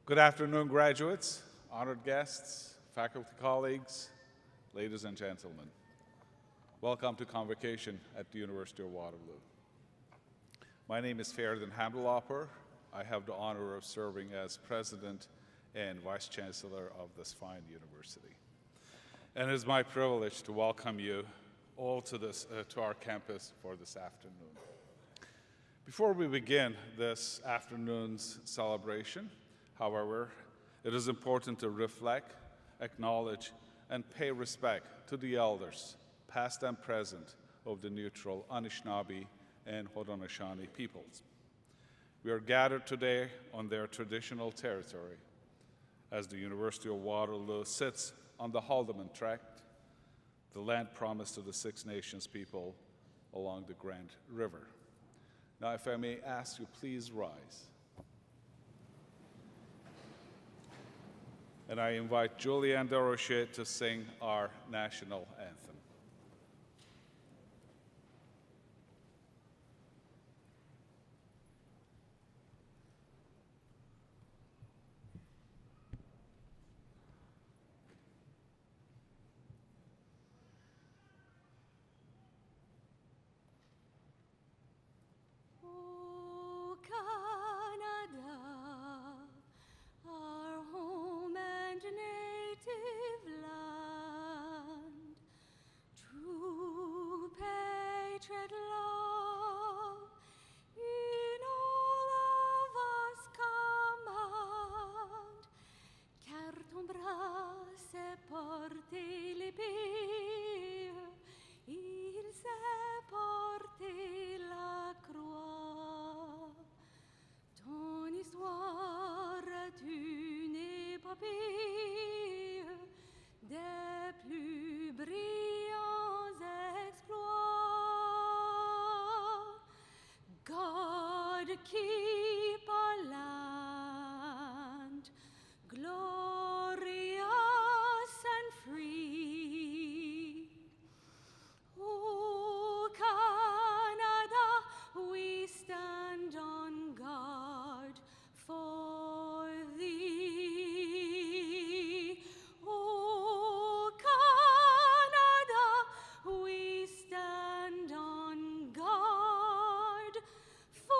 Good afternoon, graduates, honored guests, faculty colleagues, ladies and gentlemen. Welcome to Convocation at the University of Waterloo. My name is Feridun Hamdulahpur. I have the honor of serving as President and Vice Chancellor of this fine university. And it is my privilege to welcome you all to our campus for this afternoon. Before we begin this afternoon's celebration, however, it is important to reflect, acknowledge, and pay respect to the elders, past and present, of the neutral Anishinaabe and Haudenosaunee peoples. We are gathered today on their traditional territory as the University of Waterloo sits on the Haldimand Tract, the land promised to the Six Nations people along the Grand River. Now, if I may ask you, please rise. And I invite Julianne Desrochers to sing our national anthem. Keep our land glorious and free. O Canada, we stand on guard for thee. O Canada, we stand on guard for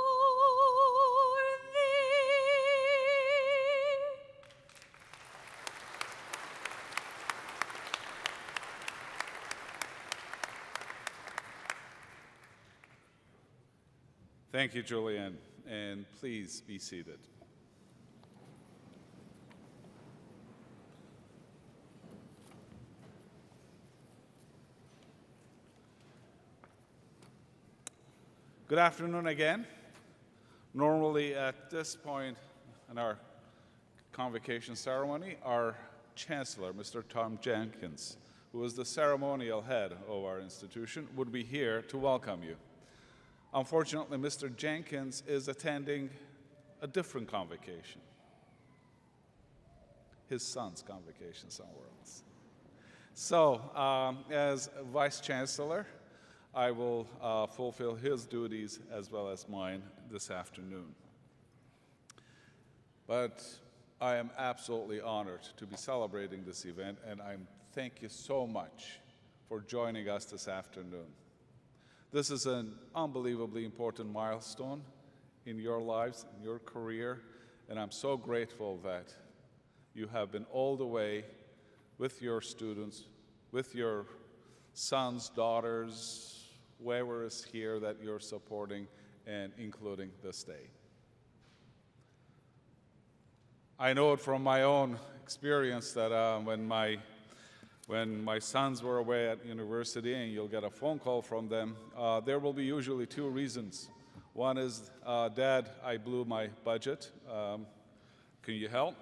Thank you, Julianne, and please be seated. Good afternoon again. Normally at this point in our convocation ceremony, our Chancellor, Mr. Tom Jenkins, who is the ceremonial head of our institution, would be here to welcome you. Unfortunately, Mr. Jenkins is attending a different convocation, his son's convocation somewhere else. So, as Vice Chancellor, I will fulfill his duties as well as mine this afternoon. But I am absolutely honored to be celebrating this event, and I thank you so much for joining us this afternoon. This is an unbelievably important milestone in your lives, in your career, and I'm so grateful that you have been all the way with your students, with your sons, daughters, whoever is here that you're supporting and including this day. I know it from my own experience that when my sons were away at university and you'll get a phone call from them, there will be usually two reasons. One is, Dad, I blew my budget. Can you help?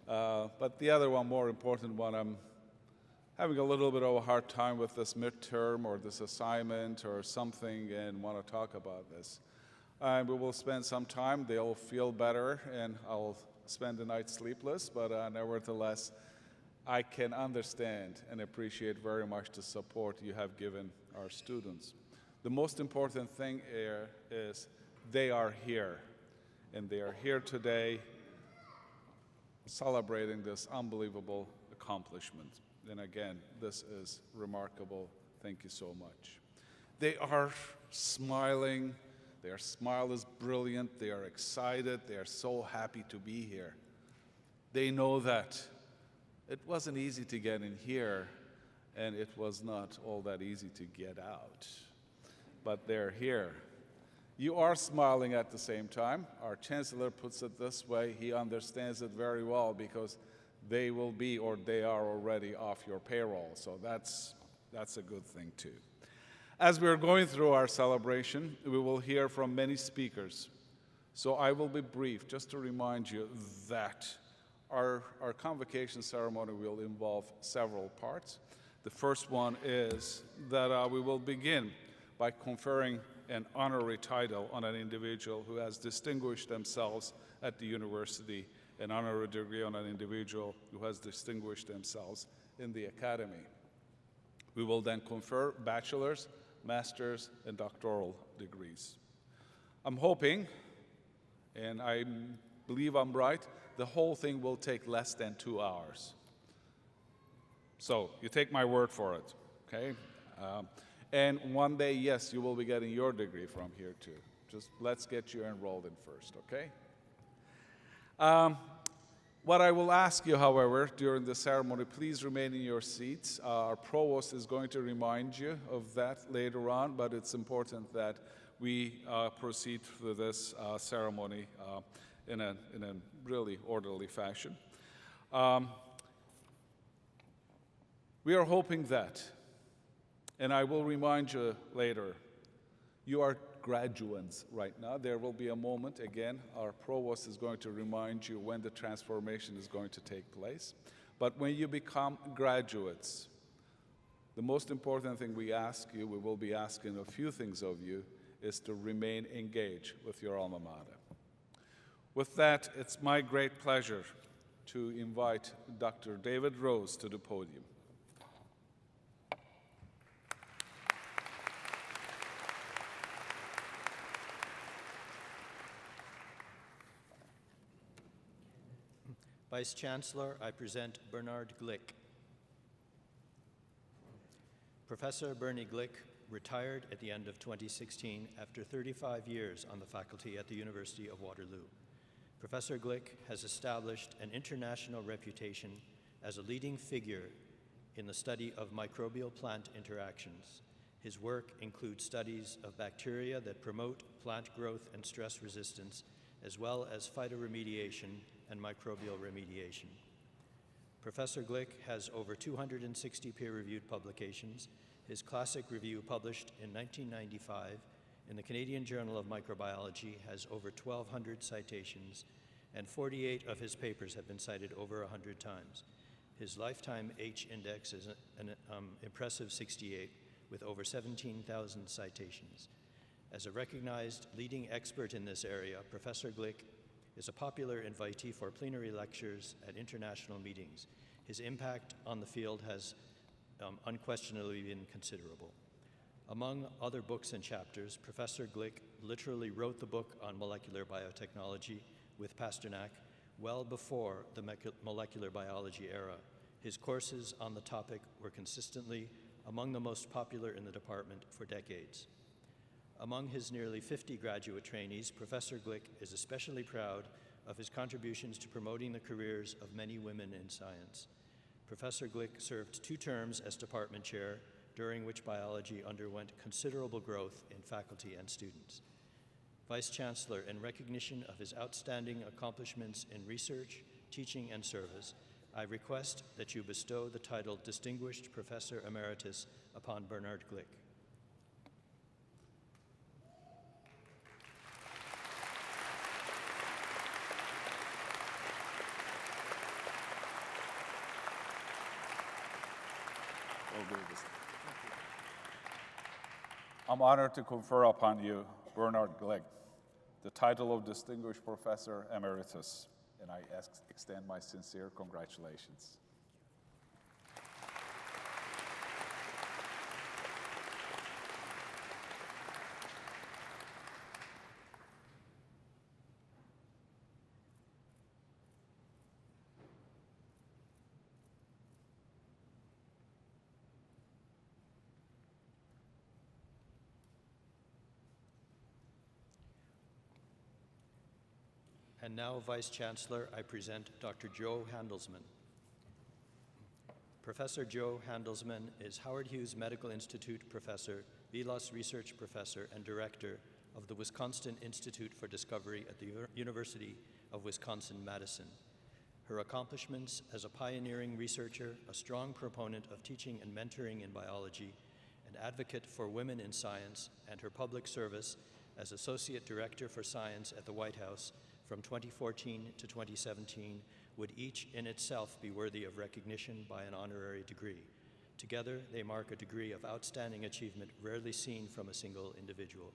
But the other one, more important one, I'm having a little bit of a hard time with this midterm or this assignment or something and want to talk about this. And we will spend some time. They'll feel better and I'll spend the night sleepless, but nevertheless, I can understand and appreciate very much the support you have given our students. The most important thing here is they are here, and they are here today celebrating this unbelievable accomplishment. And again, this is remarkable. Thank you so much. They are smiling. Their smile is brilliant. They are excited. They are so happy to be here. They know that it wasn't easy to get in here, and it was not all that easy to get out. But they're here. You are smiling at the same time. Our chancellor puts it this way. He understands it very well because they will be, or they are already, off your payroll. So that's a good thing too. As we're going through our celebration, we will hear from many speakers. So I will be brief, just to remind you that our convocation ceremony will involve several parts. The first one is that we will begin by conferring an honorary title on an individual who has distinguished themselves at the university, an honorary degree on an individual who has distinguished themselves in the academy. We will then confer bachelor's, master's, and doctoral degrees. I'm hoping, and I believe I'm right, the whole thing will take less than 2 hours. So you take my word for it, okay? And one day, yes, you will be getting your degree from here too. Just let's get you enrolled in first, okay? What I will ask you, however, during the ceremony, please remain in your seats. Our provost is going to remind you of that later on, but it's important that we proceed with this ceremony in a really orderly fashion. We are hoping that, and I will remind you later, you are graduates right now. There will be a moment, again, our provost is going to remind you when the transformation is going to take place. But when you become graduates, the most important thing we ask you, we will be asking a few things of you, is to remain engaged with your alma mater. With that, it's my great pleasure to invite Dr. David Rose to the podium. Vice Chancellor, I present Bernard Glick. Professor Bernie Glick retired at the end of 2016 after 35 years on the faculty at the University of Waterloo. Professor Glick has established an international reputation as a leading figure in the study of microbial plant interactions. His work includes studies of bacteria that promote plant growth and stress resistance, as well as phytoremediation and microbial remediation. Professor Glick has over 260 peer-reviewed publications. His classic review, published in 1995 in the Canadian Journal of Microbiology, has over 1,200 citations, and 48 of his papers have been cited over 100 times. His lifetime H-index is an impressive 68, with over 17,000 citations. As a recognized leading expert in this area, Professor Glick is a popular invitee for plenary lectures at international meetings. His impact on the field has unquestionably been considerable. Among other books and chapters, Professor Glick literally wrote the book on molecular biotechnology with Pasternak well before the molecular biology era. His courses on the topic were consistently among the most popular in the department for decades. Among his nearly 50 graduate trainees, Professor Glick is especially proud of his contributions to promoting the careers of many women in science. Professor Glick served 2 terms as department chair, during which biology underwent considerable growth in faculty and students. Vice Chancellor, in recognition of his outstanding accomplishments in research, teaching, and service, I request that you bestow the title Distinguished Professor Emeritus upon Bernard Glick. I'm honored to confer upon you, Bernard Glick, the title of Distinguished Professor Emeritus, and I extend my sincere congratulations. And now, Vice Chancellor, I present Dr. Joe Handelsman. Professor Joe Handelsman is Howard Hughes Medical Institute Professor, Vilas Research Professor, and Director of the Wisconsin Institute for Discovery at the University of Wisconsin-Madison. Her accomplishments as a pioneering researcher, a strong proponent of teaching and mentoring in biology, an advocate for women in science, and her public service as Associate Director for Science at the White House from 2014 to 2017 would each in itself be worthy of recognition by an honorary degree. Together, they mark a degree of outstanding achievement rarely seen from a single individual.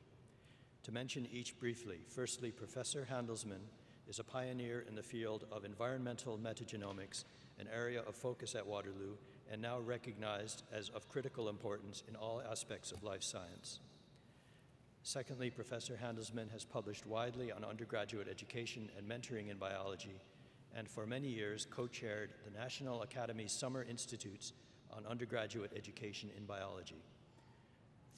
To mention each briefly, firstly, Professor Handelsman is a pioneer in the field of environmental metagenomics, an area of focus at Waterloo, and now recognized as of critical importance in all aspects of life science. Secondly, Professor Handelsman has published widely on undergraduate education and mentoring in biology, and for many years co-chaired the National Academy's Summer Institutes on undergraduate education in biology.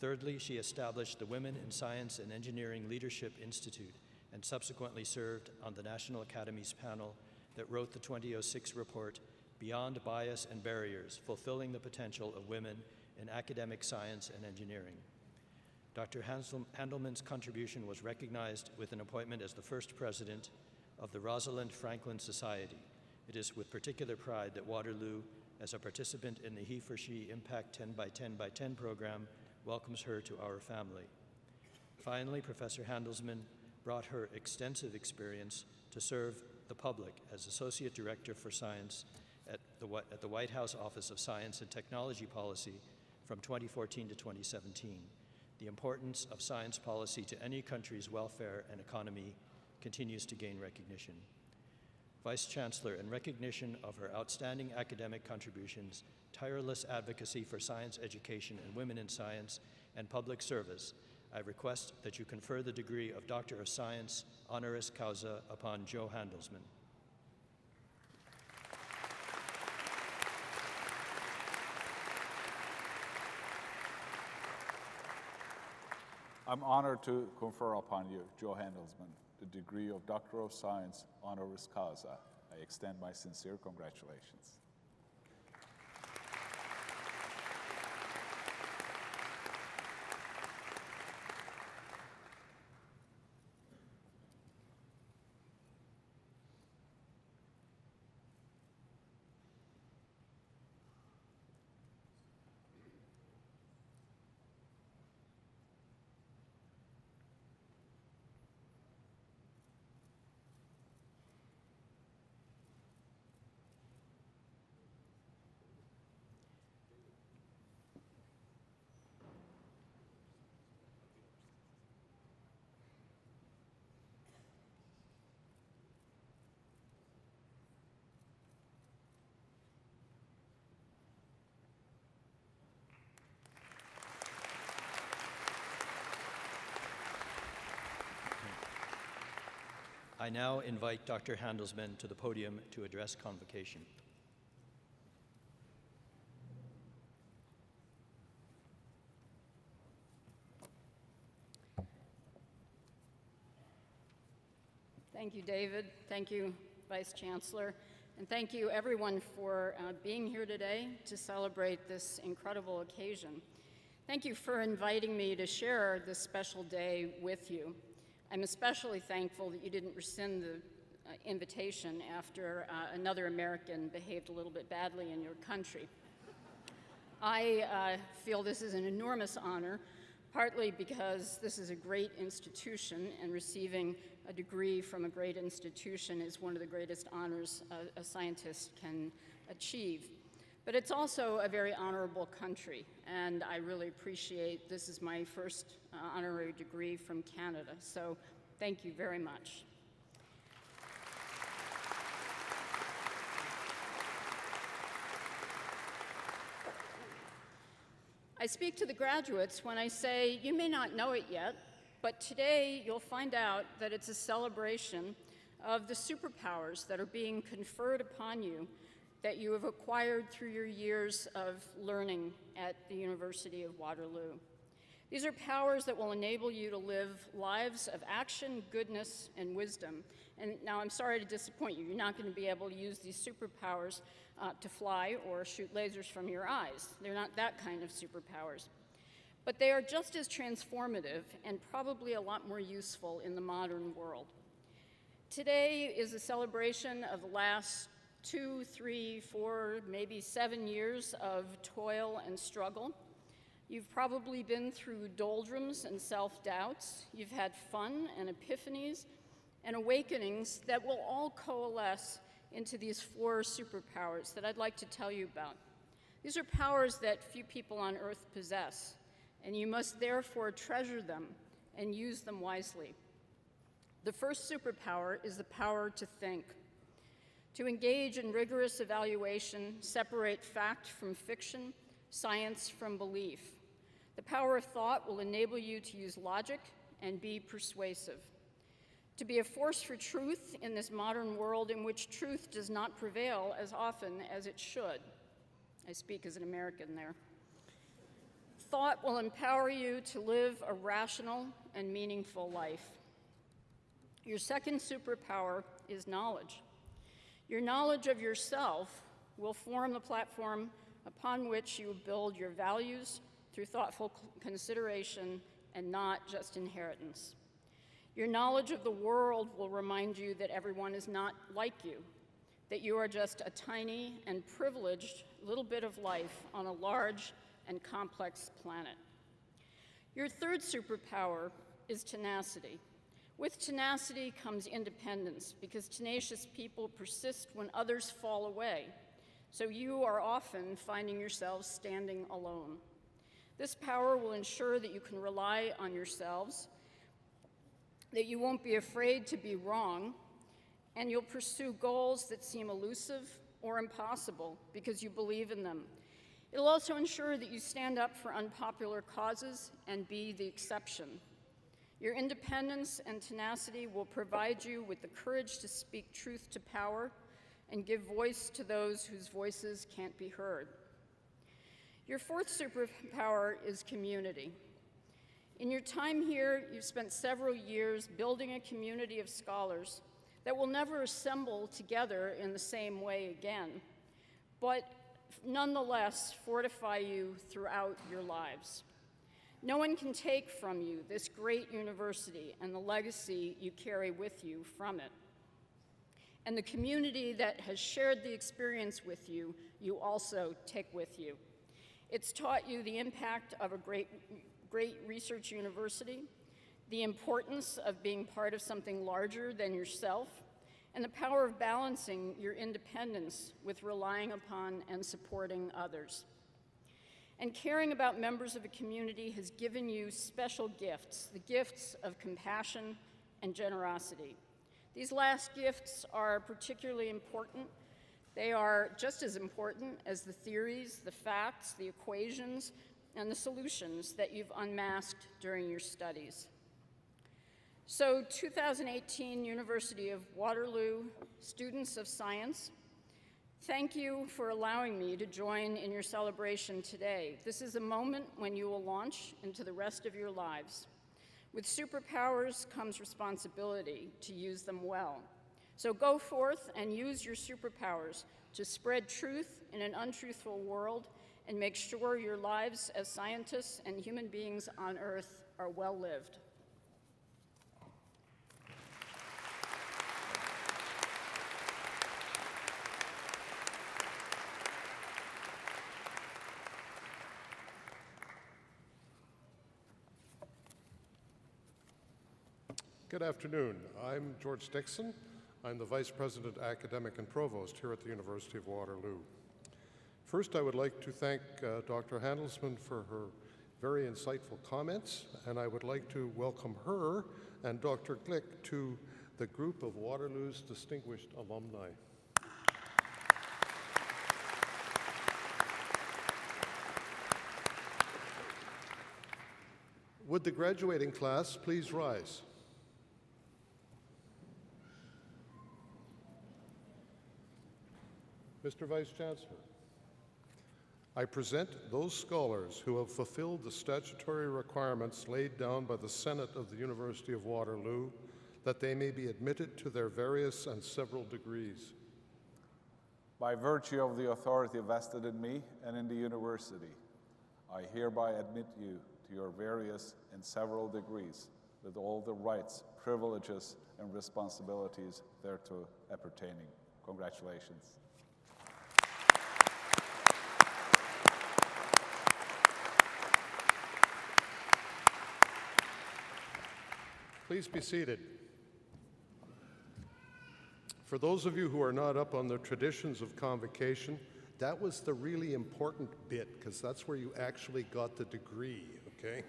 Thirdly, she established the Women in Science and Engineering Leadership Institute and subsequently served on the National Academy's panel that wrote the 2006 report, Beyond Bias and Barriers, Fulfilling the Potential of Women in Academic Science and Engineering. Dr. Handelman's contribution was recognized with an appointment as the first president of the Rosalind Franklin Society. It is with particular pride that Waterloo, as a participant in the He-for-She Impact 10 by 10 by 10 program, welcomes her to our family. Finally, Professor Handelsman brought her extensive experience to serve the public as Associate Director for Science at the White House Office of Science and Technology Policy from 2014 to 2017. The importance of science policy to any country's welfare and economy continues to gain recognition. Vice Chancellor, in recognition of her outstanding academic contributions, tireless advocacy for science education and women in science, and public service, I request that you confer the degree of Doctor of Science honoris causa upon Joe Handelsman. I'm honored to confer upon you, Joe Handelsman, the degree of Doctor of Science honoris causa. I extend my sincere congratulations. I now invite Dr. Handelsman to the podium to address Convocation. Thank you, David. Thank you, Vice Chancellor. And thank you, everyone, for being here today to celebrate this incredible occasion. Thank you for inviting me to share this special day with you. I'm especially thankful that you didn't rescind the invitation after another American behaved a little bit badly in your country. I feel this is an enormous honor, partly because this is a great institution, and receiving a degree from a great institution is one of the greatest honors a scientist can achieve. But it's also a very honorable country, and I really appreciate this is my first honorary degree from Canada, so thank you very much. I speak to the graduates when I say, you may not know it yet, but today you'll find out that it's a celebration of the superpowers that are being conferred upon you that you have acquired through your years of learning at the University of Waterloo. These are powers that will enable you to live lives of action, goodness, and wisdom, And now I'm sorry to disappoint you. You're not going to be able to use these superpowers to fly or shoot lasers from your eyes. They're not that kind of superpowers. But they are just as transformative and probably a lot more useful in the modern world. Today is a celebration of the last 2, 3, 4, maybe 7 years of toil and struggle. You've probably been through doldrums and self-doubts. You've had fun and epiphanies and awakenings that will all coalesce into these 4 superpowers that I'd like to tell you about. These are powers that few people on Earth possess, and you must therefore treasure them and use them wisely. The first superpower is the power to think, to engage in rigorous evaluation, separate fact from fiction, science from belief. The power of thought will enable you to use logic and be persuasive, to be a force for truth in this modern world in which truth does not prevail as often as it should. I speak as an American there. Thought will empower you to live a rational and meaningful life. Your second superpower is knowledge. Your knowledge of yourself will form the platform upon which you build your values through thoughtful consideration and not just inheritance. Your knowledge of the world will remind you that everyone is not like you, that you are just a tiny and privileged little bit of life on a large and complex planet. Your third superpower is tenacity. With tenacity comes independence, because tenacious people persist when others fall away. So you are often finding yourselves standing alone. This power will ensure that you can rely on yourselves, that you won't be afraid to be wrong, and you'll pursue goals that seem elusive or impossible because you believe in them. It'll also ensure that you stand up for unpopular causes and be the exception. Your independence and tenacity will provide you with the courage to speak truth to power and give voice to those whose voices can't be heard. Your fourth superpower is community. In your time here, you've spent several years building a community of scholars that will never assemble together in the same way again, but nonetheless fortify you throughout your lives. No one can take from you this great university and the legacy you carry with you from it. And the community that has shared the experience with you, you also take with you. It's taught you the impact of a great research university, the importance of being part of something larger than yourself, and the power of balancing your independence with relying upon and supporting others. And caring about members of a community has given you special gifts, the gifts of compassion and generosity. These last gifts are particularly important. They are just as important as the theories, the facts, the equations, and the solutions that you've unmasked during your studies. So 2018 University of Waterloo students of science, thank you for allowing me to join in your celebration today. This is a moment when you will launch into the rest of your lives. With superpowers comes responsibility to use them well. So go forth and use your superpowers to spread truth in an untruthful world and make sure your lives as scientists and human beings on Earth are well lived. Good afternoon. I'm George Dixon. I'm the Vice President, Academic and Provost here at the University of Waterloo. First, I would like to thank Dr. Handelsman for her very insightful comments, and I would like to welcome her and Dr. Glick to the group of Waterloo's distinguished alumni. Would the graduating class please rise? Mr. Vice Chancellor, I present those scholars who have fulfilled the statutory requirements laid down by the Senate of the University of Waterloo, that they may be admitted to their various and several degrees. By virtue of the authority vested in me and in the university, I hereby admit you to your various and several degrees with all the rights, privileges, and responsibilities thereto appertaining. Congratulations. Please be seated. For those of you who are not up on the traditions of convocation, that was the really important bit, because that's where you actually got the degree, okay?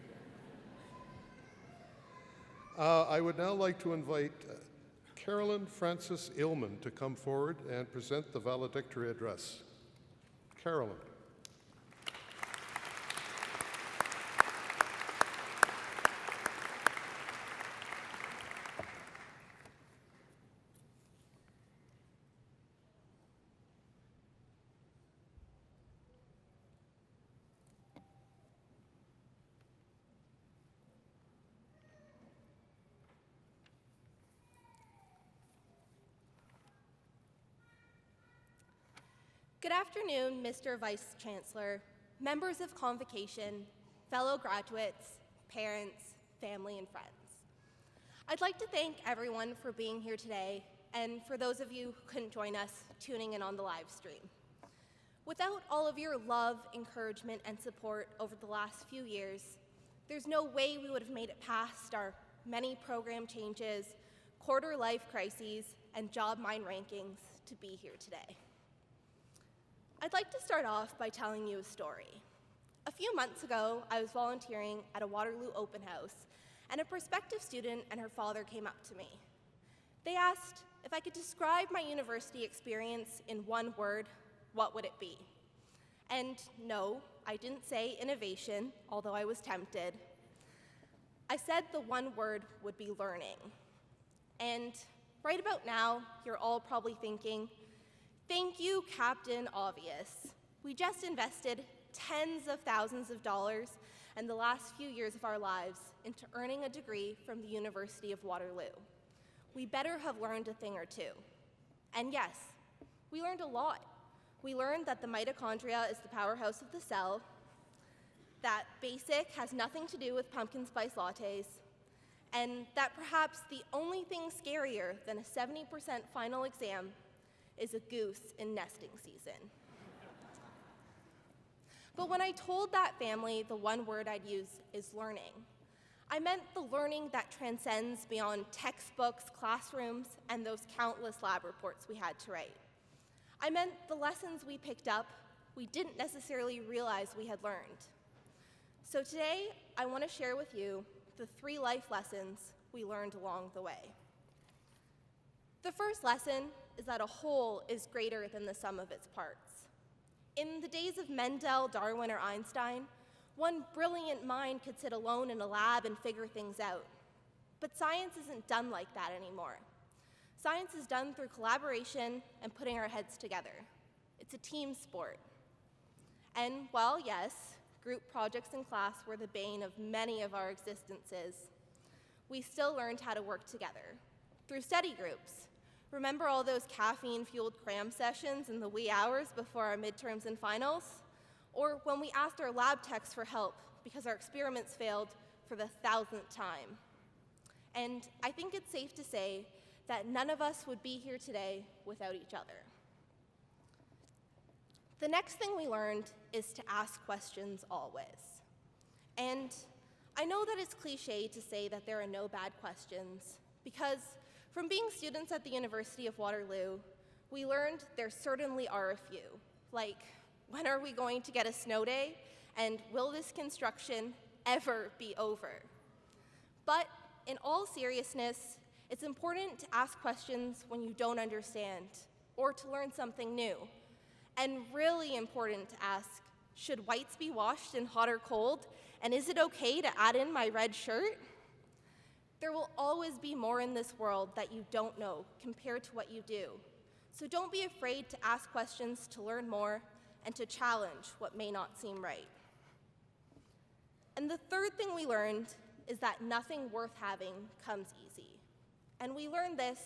I would now like to invite Carolyn Francis Illman to come forward and present the valedictory address. Carolyn. Good afternoon, Mr. Vice Chancellor, members of Convocation, fellow graduates, parents, family, and friends. I'd like to thank everyone for being here today, and for those of you who couldn't join us, tuning in on the live stream. Without all of your love, encouragement, and support over the last few years, there's no way we would have made it past our many program changes, quarter life crises, and job mind rankings to be here today. I'd like to start off by telling you a story. A few months ago, I was volunteering at a Waterloo open house, and a prospective student and her father came up to me. They asked if I could describe my university experience in one word, what would it be? And no, I didn't say innovation, although I was tempted. I said the one word would be learning. And right about now, you're all probably thinking, thank you, Captain Obvious. We just invested tens of thousands of dollars and the last few years of our lives into earning a degree from the University of Waterloo. We better have learned a thing or two. And yes, we learned a lot. We learned that the mitochondria is the powerhouse of the cell, that BASIC has nothing to do with pumpkin spice lattes, and that perhaps the only thing scarier than a 70% final exam is a goose in nesting season. But when I told that family the one word I'd use is learning, I meant the learning that transcends beyond textbooks, classrooms, and those countless lab reports we had to write. I meant the lessons we picked up we didn't necessarily realize we had learned. So today, I want to share with you the 3 life lessons we learned along the way. The first lesson is that a whole is greater than the sum of its parts. In the days of Mendel, Darwin, or Einstein, one brilliant mind could sit alone in a lab and figure things out. But science isn't done like that anymore. Science is done through collaboration and putting our heads together. It's a team sport. And while, yes, group projects in class were the bane of many of our existences, we still learned how to work together through study groups. Remember all those caffeine-fueled cram sessions in the wee hours before our midterms and finals? Or when we asked our lab techs for help because our experiments failed for the 1000th time? And I think it's safe to say that none of us would be here today without each other. The next thing we learned is to ask questions always. And I know that it's cliche to say that there are no bad questions, because from being students at the University of Waterloo, we learned there certainly are a few, like, when are we going to get a snow day? And will this construction ever be over? But in all seriousness, it's important to ask questions when you don't understand, or to learn something new. And really important to ask, should whites be washed in hot or cold? And is it okay to add in my red shirt? There will always be more in this world that you don't know compared to what you do. So don't be afraid to ask questions to learn more and to challenge what may not seem right. And the third thing we learned is that nothing worth having comes easy. and we learn this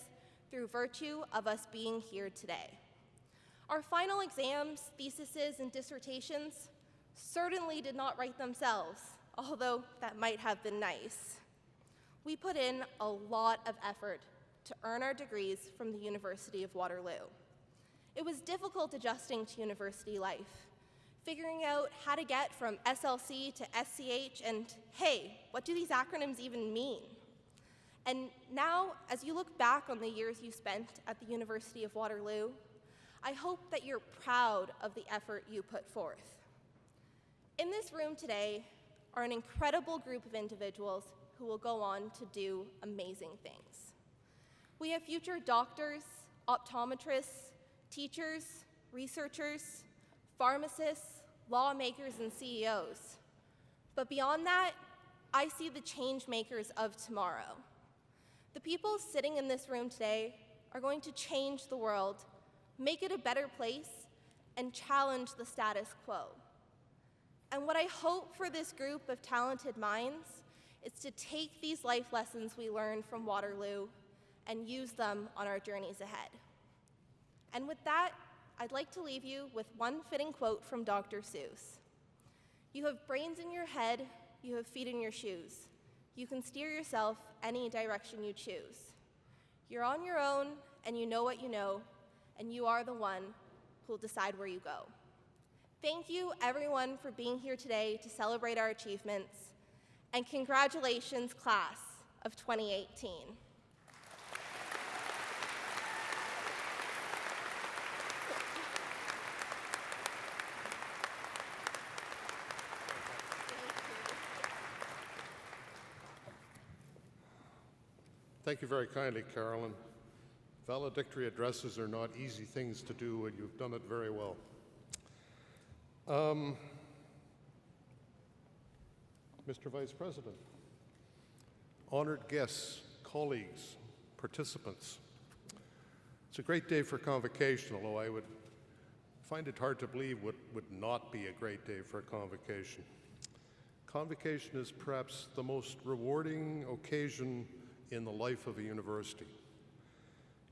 through virtue of us being here today. Our final exams, theses, and dissertations certainly did not write themselves, although that might have been nice. We put in a lot of effort to earn our degrees from the University of Waterloo. It was difficult adjusting to university life, figuring out how to get from SLC to SCH, and hey, what do these acronyms even mean? And now, as you look back on the years you spent at the University of Waterloo, I hope that you're proud of the effort you put forth. In this room today are an incredible group of individuals who will go on to do amazing things. We have future doctors, optometrists, teachers, researchers, pharmacists, lawmakers, and CEOs. But beyond that, I see the change makers of tomorrow. The people sitting in this room today are going to change the world, make it a better place, and challenge the status quo. And what I hope for this group of talented minds is to take these life lessons we learned from Waterloo and use them on our journeys ahead. And with that, I'd like to leave you with one fitting quote from Dr. Seuss. "You have brains in your head, you have feet in your shoes. You can steer yourself any direction you choose. You're on your own, and you know what you know, and you are the one who will decide where you go." Thank you, everyone, for being here today to celebrate our achievements, and congratulations, class of 2018. Thank you very kindly, Carolyn. Valedictory addresses are not easy things to do, and you've done it very well. Mr. Vice President, honored guests, colleagues, participants, it's a great day for Convocation, although I would find it hard to believe what would not be a great day for a Convocation. Convocation is perhaps the most rewarding occasion in the life of a university.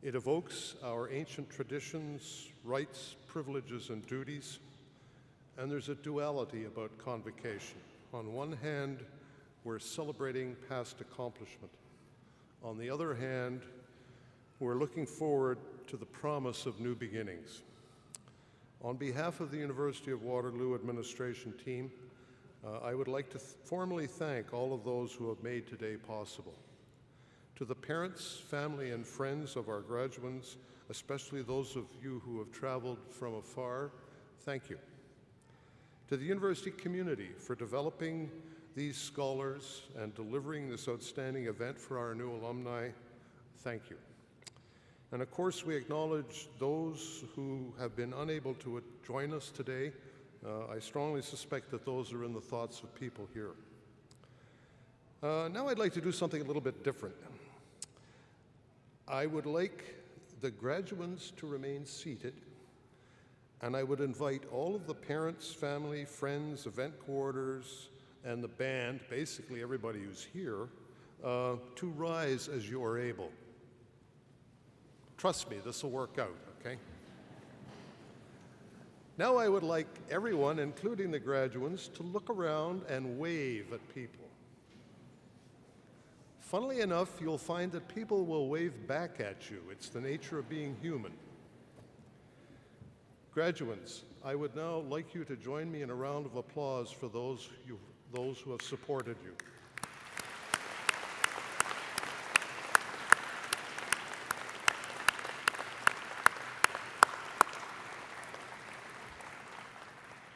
It evokes our ancient traditions, rights, privileges, and duties, and there's a duality about Convocation. On one hand, we're celebrating past accomplishment. On the other hand, we're looking forward to the promise of new beginnings. On behalf of the University of Waterloo administration team, I would like to formally thank all of those who have made today possible. To the parents, family, and friends of our graduates, especially those of you who have traveled from afar, thank you. To the university community for developing these scholars and delivering this outstanding event for our new alumni, thank you. And of course, we acknowledge those who have been unable to join us today. I strongly suspect that those are in the thoughts of people here. Now I'd like to do something a little bit different. I would like the graduates to remain seated, and I would invite all of the parents, family, friends, event coordinators, and the band, basically everybody who's here, to rise as you are able. Trust me, this will work out, okay? Now I would like everyone, including the graduates, to look around and wave at people. Funnily enough, you'll find that people will wave back at you. It's the nature of being human. Graduates, I would now like you to join me in a round of applause for those who have supported you.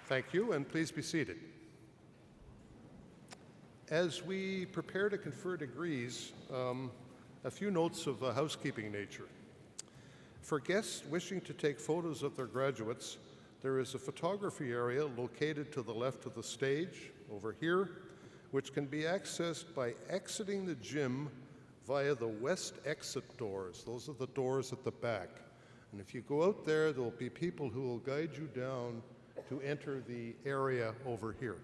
Thank you, and please be seated. As we prepare to confer degrees, a few notes of a housekeeping nature. For guests wishing to take photos of their graduates, there is a photography area located to the left of the stage, over here, which can be accessed by exiting the gym via the west exit doors. Those are the doors at the back. And if you go out there, there'll be people who will guide you down to enter the area over here.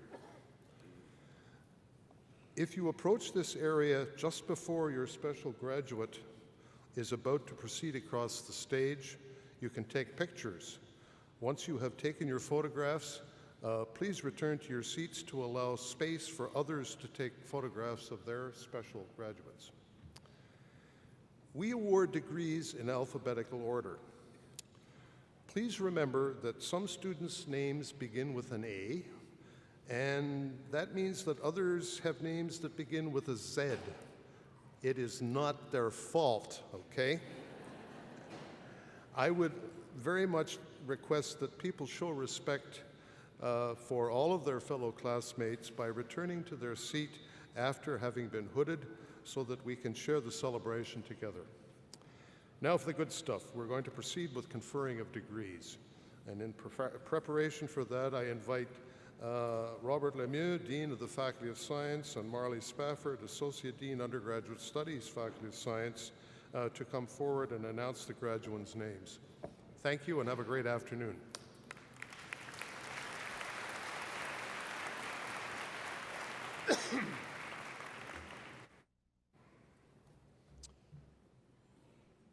If you approach this area just before your special graduate, is about to proceed across the stage. You can take pictures. Once you have taken your photographs, please return to your seats to allow space for others to take photographs of their special graduates. We award degrees in alphabetical order. Please remember that some students' names begin with an A, and that means that others have names that begin with a Z. It is not their fault, okay? I would very much request that people show respect for all of their fellow classmates by returning to their seat after having been hooded so that we can share the celebration together. Now for the good stuff. We're going to proceed with conferring of degrees. And in preparation for that, I invite Robert Lemieux, Dean of the Faculty of Science, and Marley Spafford, Associate Dean, Undergraduate Studies, Faculty of Science, to come forward and announce the graduates' names. Thank you and have a great afternoon.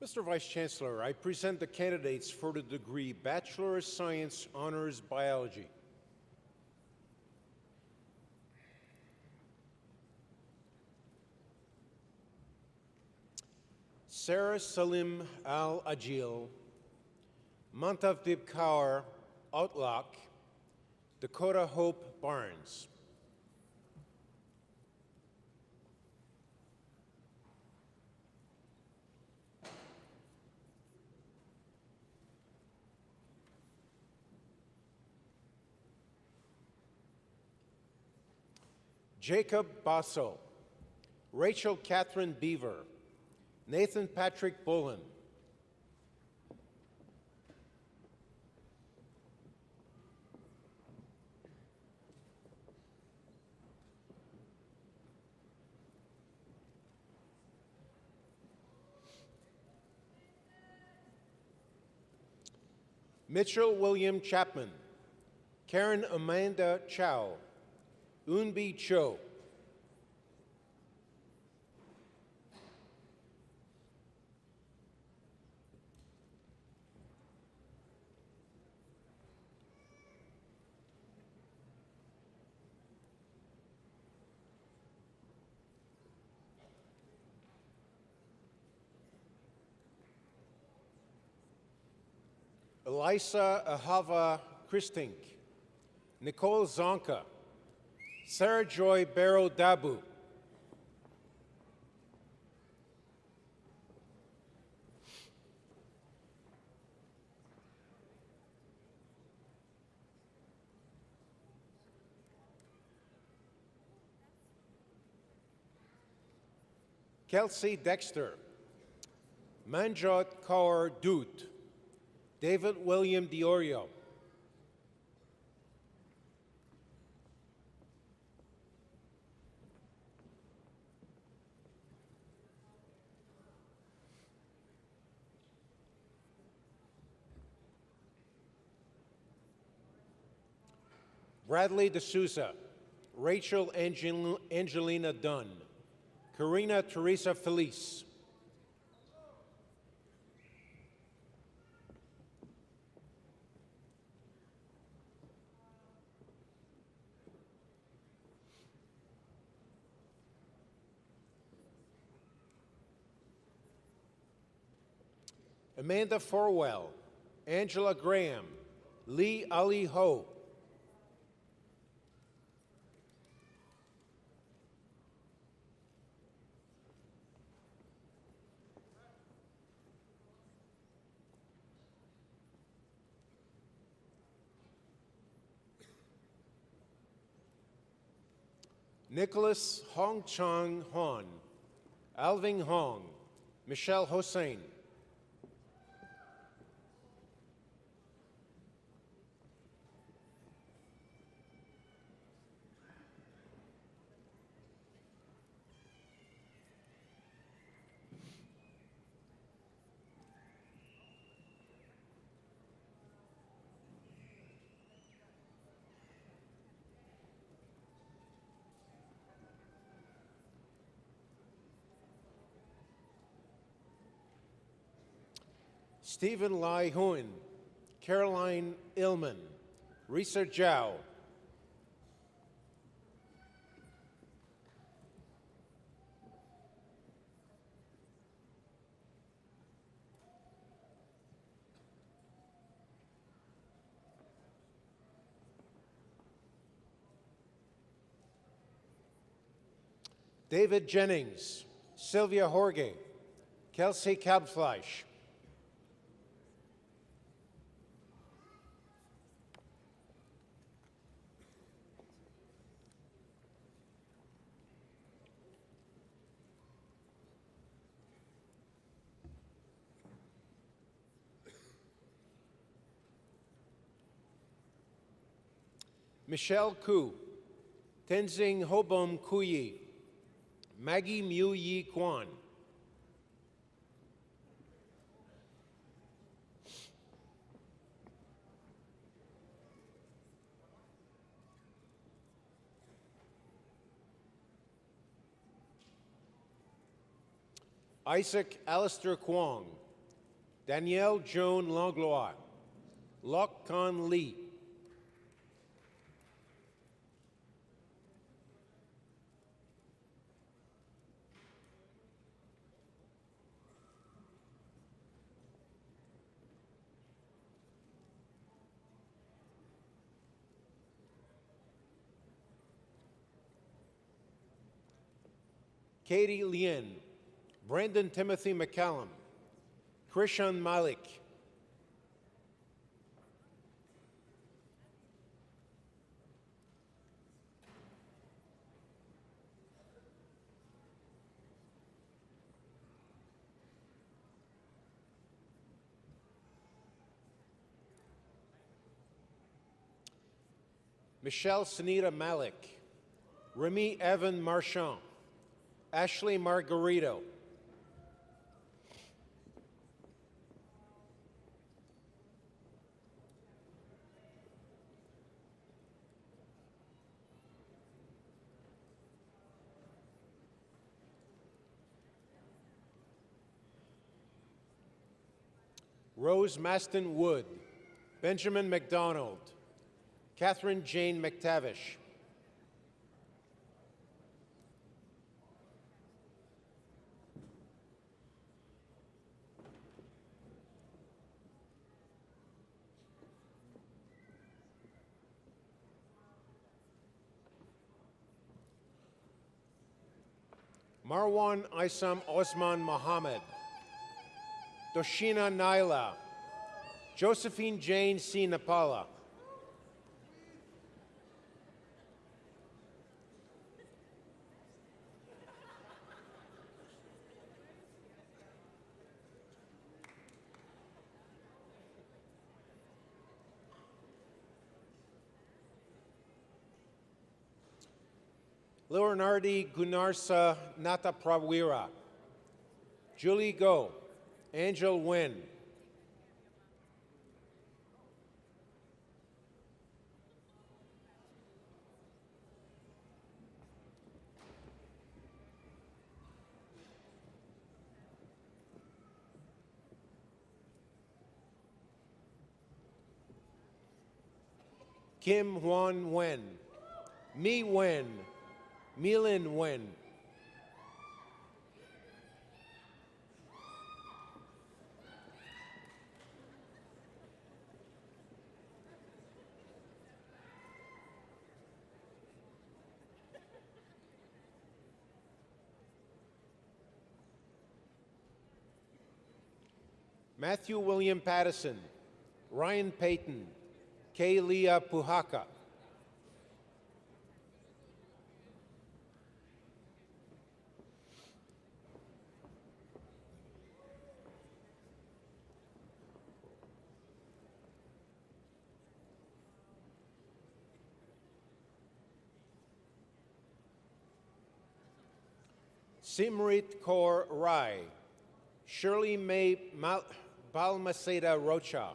Mr. Vice-Chancellor, I present the candidates for the degree Bachelor of Science Honors Biology. Sarah Salim Al-Ajil, Mantavdib Kaur Outlock, Dakota Hope Barnes. Jacob Basso, Rachel Catherine Beaver, Nathan Patrick Bullen, Mitchell William Chapman, Karen Amanda Chow, Unbi Cho, Elisa Ahava Christink, Nicole Zonka, Sarah Joy Barrow Dabu, Kelsey Dexter, Manjot Kaur Doot, David William Diorio, Bradley D'Souza, Rachel Angelina Dunn, Karina Teresa Felice, Amanda Forwell, Angela Graham, Lee Ali Ho, Nicholas Hong Chang Hon, Alvin Hong, Michelle Hossein, Stephen Lai Huyn, Caroline Illman, Risa Zhao, David Jennings, Sylvia Horge, Kelsey Kabfleisch, Michelle Koo, Tenzing Hobom Kuyi, Maggie Mu Yi Kwan, Isaac Alistair Kwong, Danielle Joan Langlois, Lok Kan Lee, Katie Lien, Brandon Timothy McCallum, Krishan Malik, Michelle Sunita Malik, Remy Evan Marchand, Ashley Margarito, Rose Maston Wood, Benjamin McDonald, Catherine Jane McTavish, Marwan Isam Osman Mohammed, Doshina Naila, Josephine Jane C. Napala, Leonardi Gunarsa Natapravira, Julie Go, Angel Nguyen, Kim Hwan Nguyen, Mi Nguyen, Milin Nguyen, Matthew William Pattison, Ryan Payton, Kay Leah Puhaka, Simrit Kaur Rai, Shirley May Balmaceda Rocha,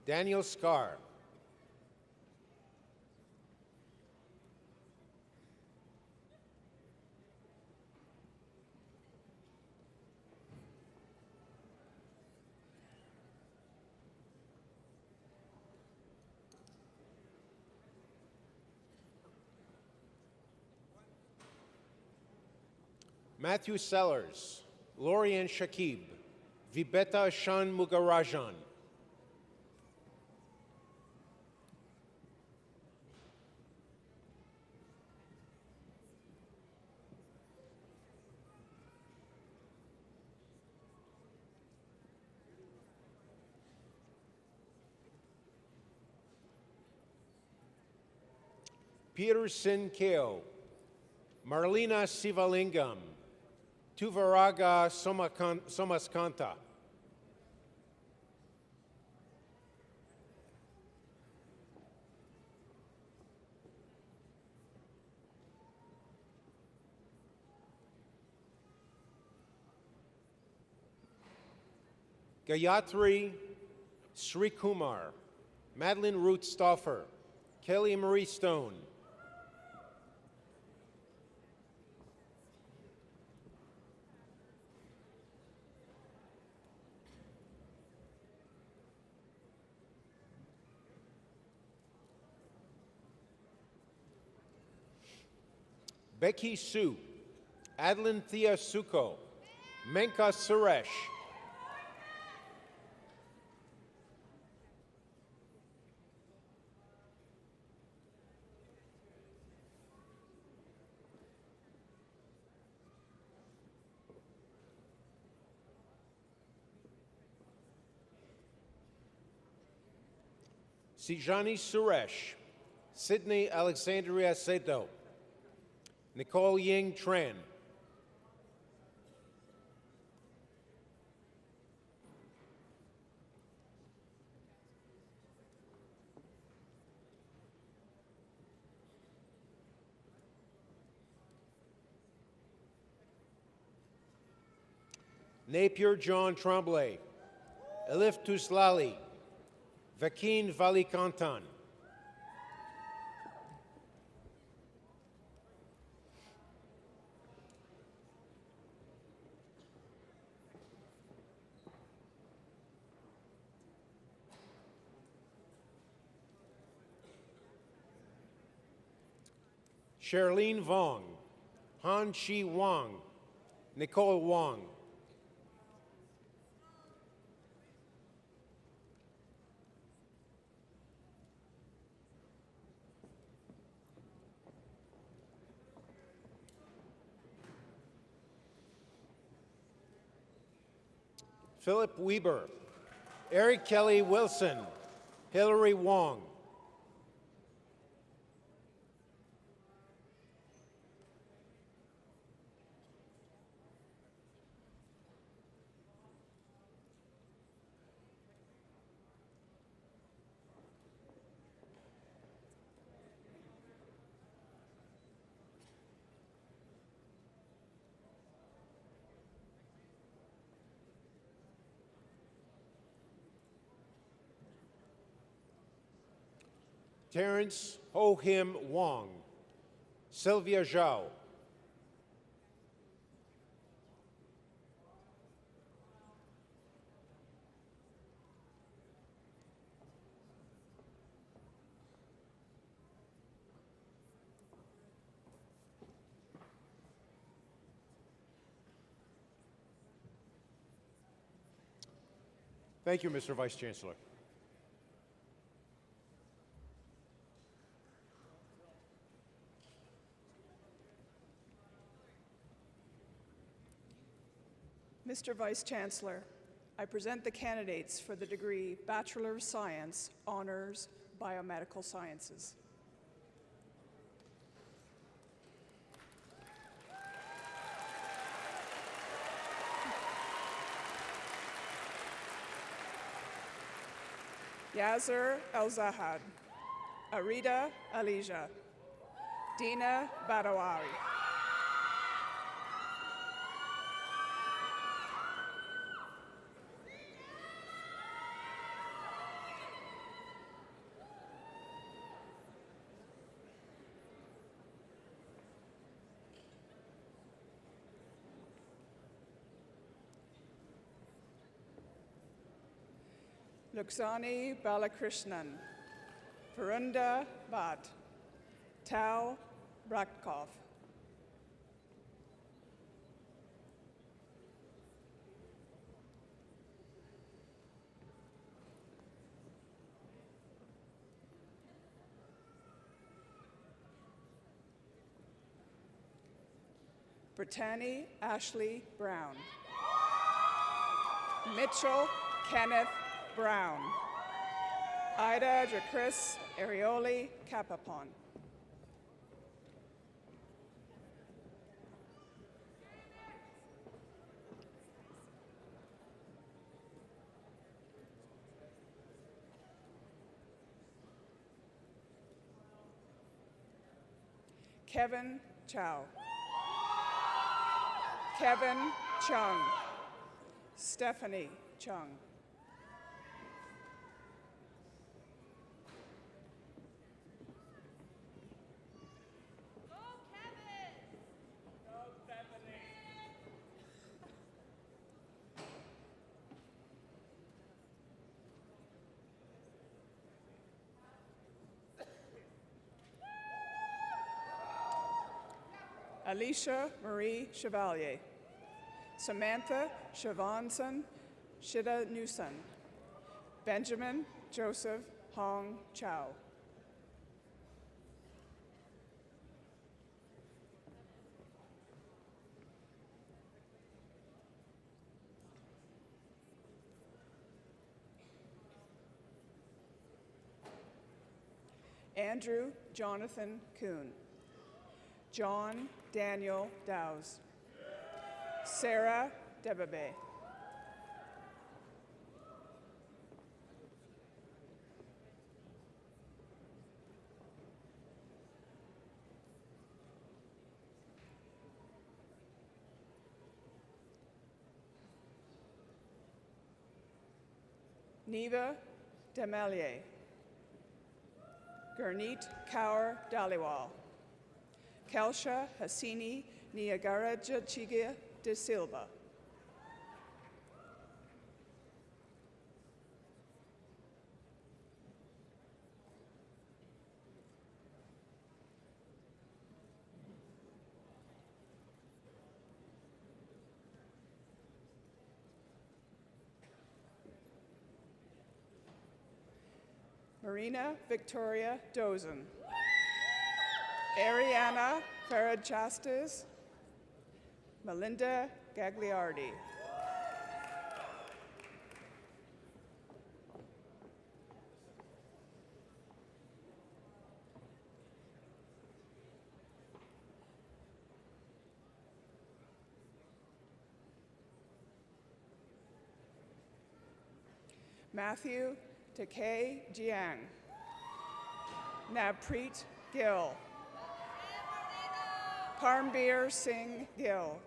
Daniel Scar, Matthew Sellers, Lorianne Shakib, Vibeta Shan Mugarajan, Peter Sin Keo, Marlena Sivalingam, Tuvaraga Somaskanta, Gayatri Sri Kumar, Madeline Ruth Stauffer, Kelly Marie Stone, Becky Sue, Adeline Thea Suko, Menka Suresh, Sijani Suresh, Sydney Alexandria Seto, Nicole Ying Tran, Napier John Tremblay, Elif Tuslali, Vakin Valikantan, Charlene Vong, Han Chi Wang, Nicole Wang, Philip Weber, Eric Kelly Wilson, Hillary Wong, Terrence Ho Him Wong, Sylvia Zhao, Thank you, Mr. Vice Chancellor. Mr. Vice Chancellor, I present the candidates for the degree Bachelor of Science, Honors, Biomedical Sciences. Yasser El-Zahad, Arida Alija, Dina Badawari. Luxani Balakrishnan, Varunda Bhatt, Tao Bratkov. Brittany Ashley Brown. Mitchell Kenneth Brown. Ida Jacris Arioli Capapon. Kevin Chow. Kevin Chung. Stephanie Chung. Alicia Marie Chevalier. Samantha Shavanson Shida Newson. Benjamin Joseph Hong Chow. Andrew Jonathan Kuhn. John Daniel Dowes. Sarah Debabe. Neva Demelier. Gurneet Kaur Daliwal. Kelsha Hassini Niagaraja Chiga de Silva. Marina Victoria Dozen. Ariana Farad Chastas. Melinda Gagliardi. Matthew Takei Jiang. Navpreet Gill. Parmbir Singh Gill.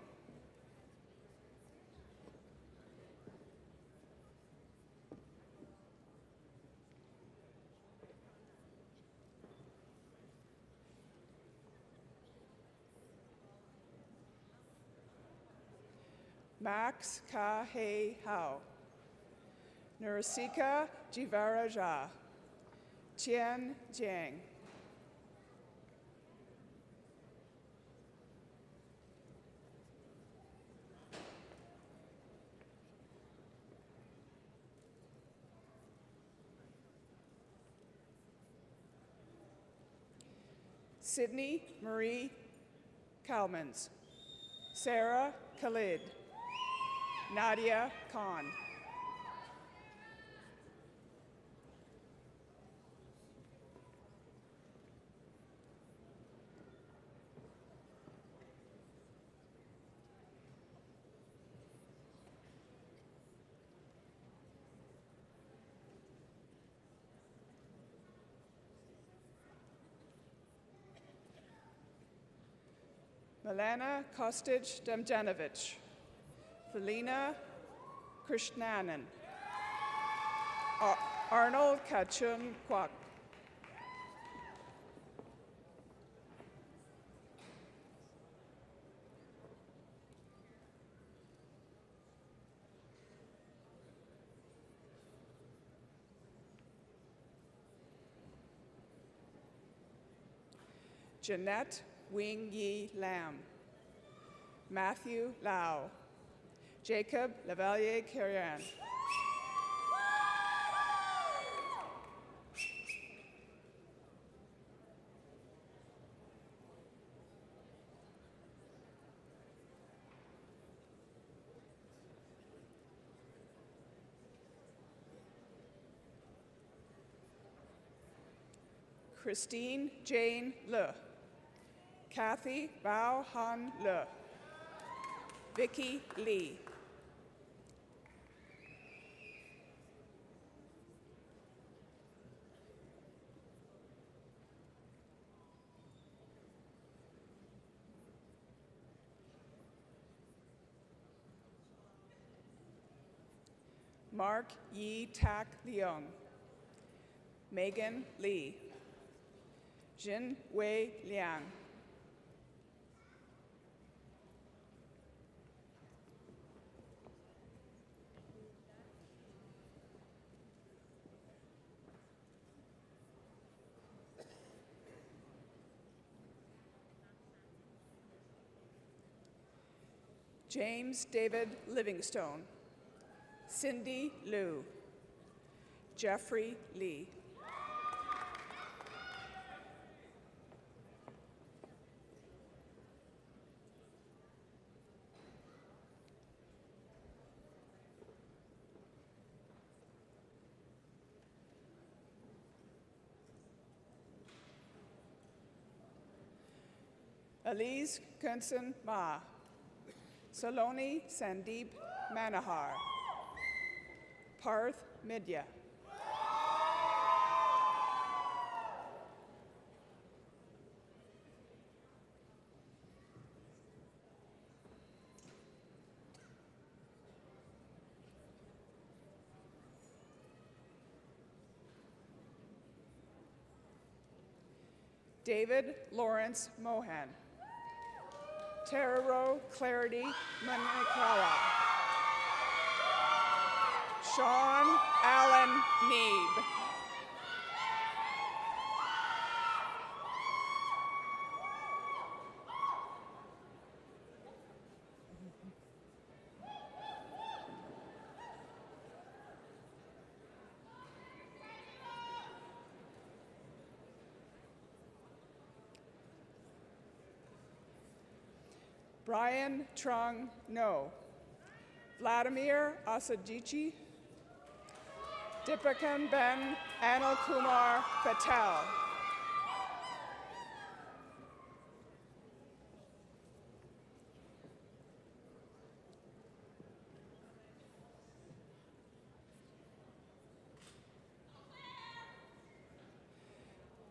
Max Ka Hei Hao. Nurasika Jivaraja. Qian Jiang. Sydney Marie Kalmans. Sarah Khalid. Nadia Khan. Milana Kostic Demjanovic. Felina Krishnanan. Arnold Kachun Kwak. Jeanette Wing Yi Lam. Matthew Lau. Jacob Lavalier Carrian. Christine Jane Le, Kathy Bao Han Le, Vicky Lee. Mark Yi Tak Leung, Megan Lee, Jin Wei Liang, James David Livingstone, Cindy Liu, Jeffrey Lee. Elise Kunsen Ma, Saloni Sandeep Manohar, Parth Midya. David Lawrence Mohan, Teraro Clarity Manikawa, Sean Allen Neeb, Brian Trung No, Vladimir Asajichi, Dipakan Ben Anil Kumar Patel,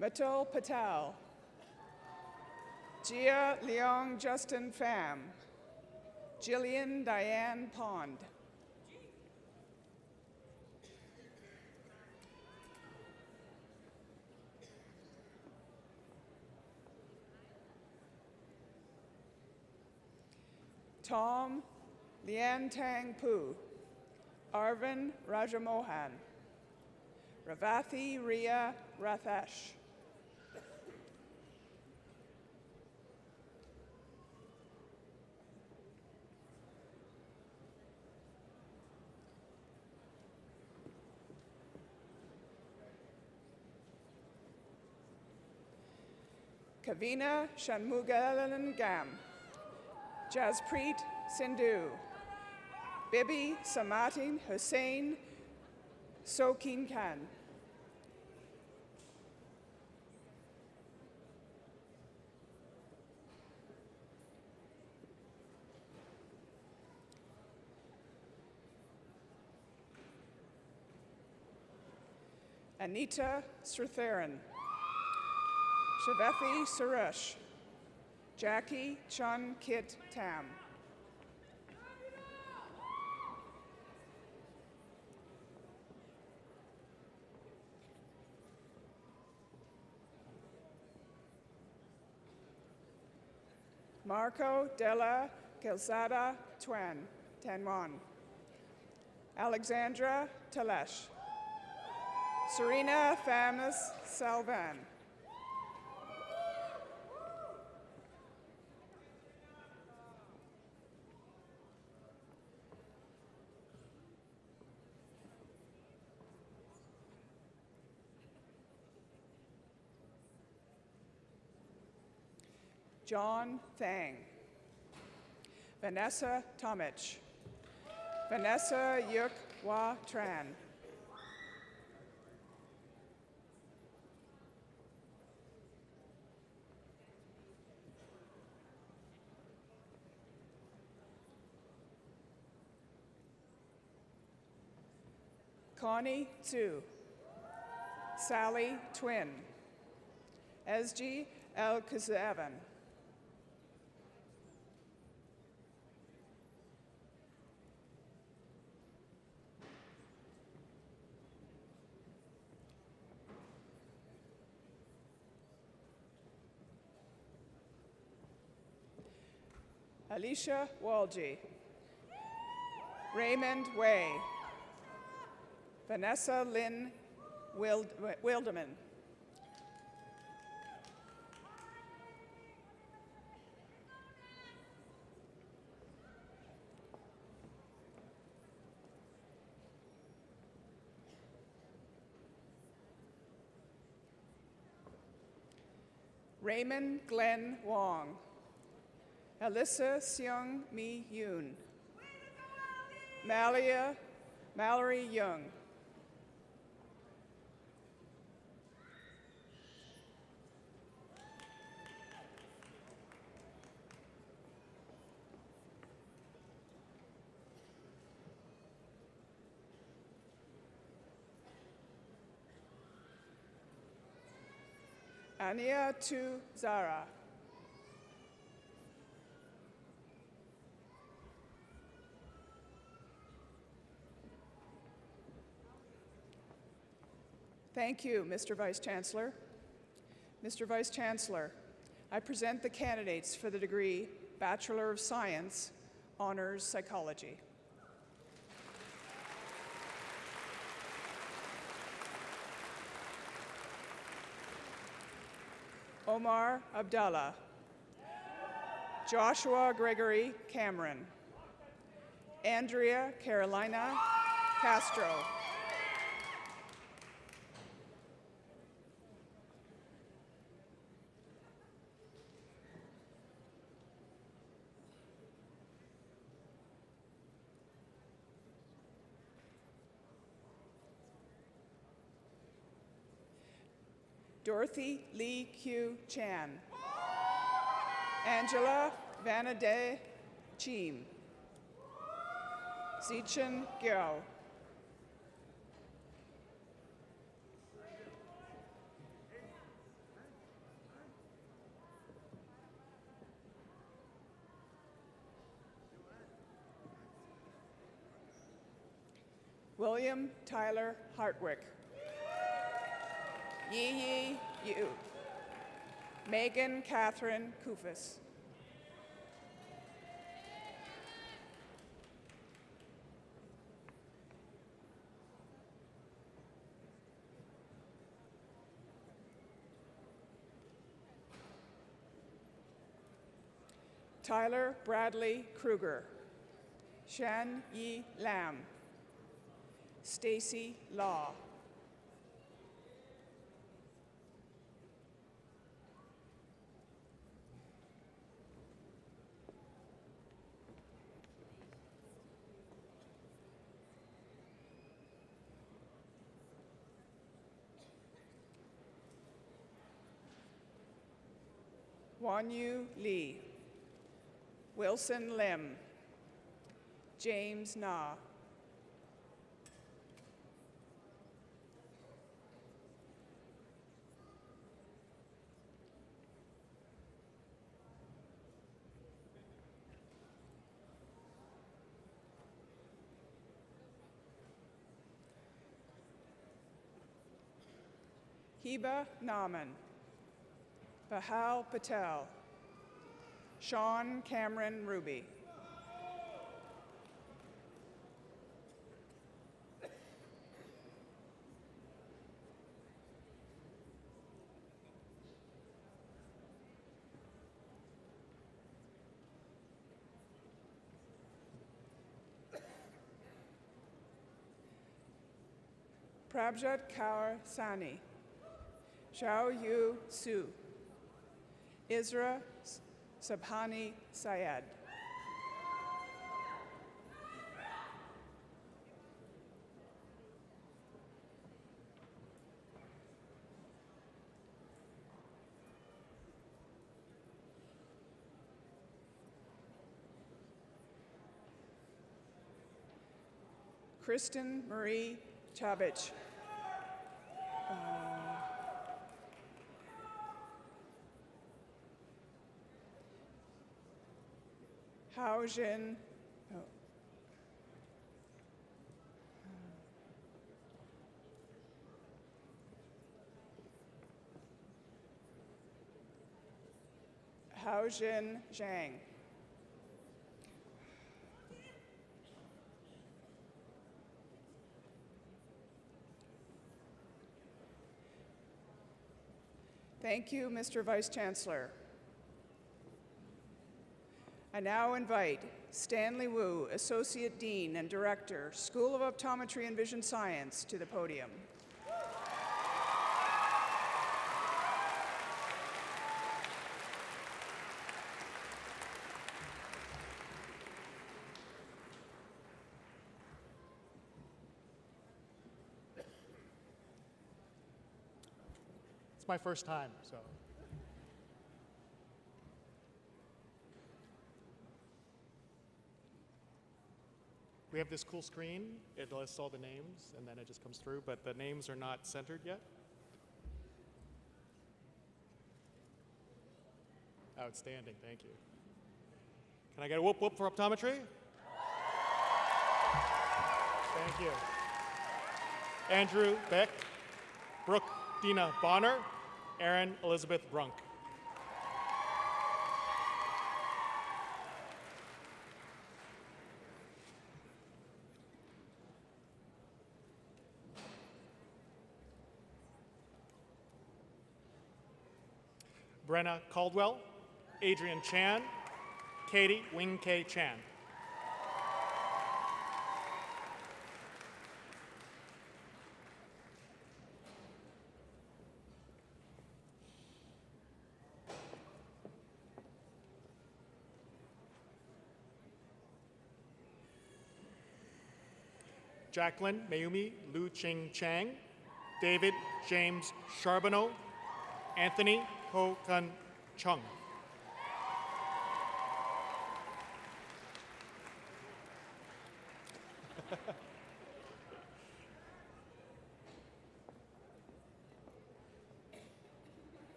Matul Patel, Jia Leong Justin Pham, Jillian Diane Pond, Tom Lian Tang Pu, Arvin Rajamohan, Ravathi Ria Rathesh, Kavina Shanmugalan Gam, Jaspreet Sindhu, Bibi Samatin Hussain Sokin Khan, Anita Sritharan, Shavethi Suresh, Jackie Chun Kit Tam, Marco Della Calzada Tanwan, Alexandra Talesh, Serena Thamus Salvan, John Thang, Vanessa Tomich, Vanessa Yuk Wa Tran, Connie Tzu, Sally Twin, Ezgi El Kuzavan, Alicia Walji, Raymond Way, Vanessa Lynn Wildeman, Raymond Glenn Wong, Alyssa Seung Mi Yoon, Mallory Young, Ania Tu Zara, Thank you, Mr. Vice Chancellor. Mr. Vice Chancellor, I present the candidates for the degree Bachelor of Science, Honors Psychology. Omar Abdallah, Joshua Gregory Cameron, Andrea Carolina Castro, Dorothy Lee Q. Chan, Angela Vanade Chim, Zichen Gyao, William Tyler Hartwick, Yi Yu, Megan Catherine Kufis, Tyler Bradley Kruger, Shan Yi Lam, Stacy Law, Wanyu Lee, Wilson Lim, James Na, Hiba Naman, Bahal Patel, Sean Cameron Ruby, Prabjot Kaur Sani, Xiao Yu Su, Isra Sabhani Syed, Kristen Marie Chabich. Haojin. Oh. Haojin Zhang. Thank you, Mr. Vice Chancellor. I now invite Stanley Wu, Associate Dean and Director, School of Optometry and Vision Science, to the podium. It's my first time, so. We have this cool screen. It lists all the names, and then it just comes through, but the names are not centered yet. Outstanding, thank you. Can I get a whoop whoop for optometry? Thank you. Andrew Beck, Brooke Dina Bonner, Erin Elizabeth Brunk. Brenna Caldwell, Adrian Chan, Katie Wing K. Chan. Jacqueline Mayumi Lu Ching Chang, David James Charbonneau, Anthony Ho Kun Chung.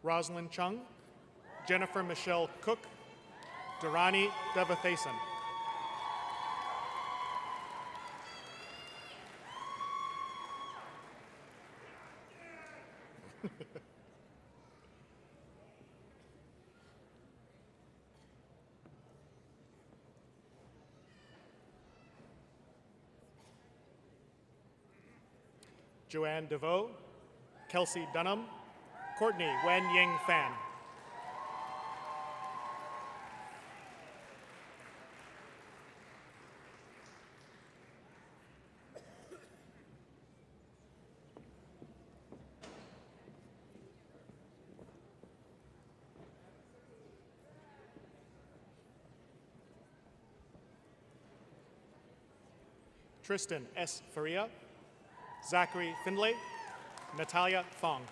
Rosalind Chung, Jennifer Michelle Cook, Durrani Devathasan. Joanne DeVoe, Kelsey Dunham, Courtney Wen Ying Fan. Tristan S. Faria, Zachary Findlay, Natalia Fong.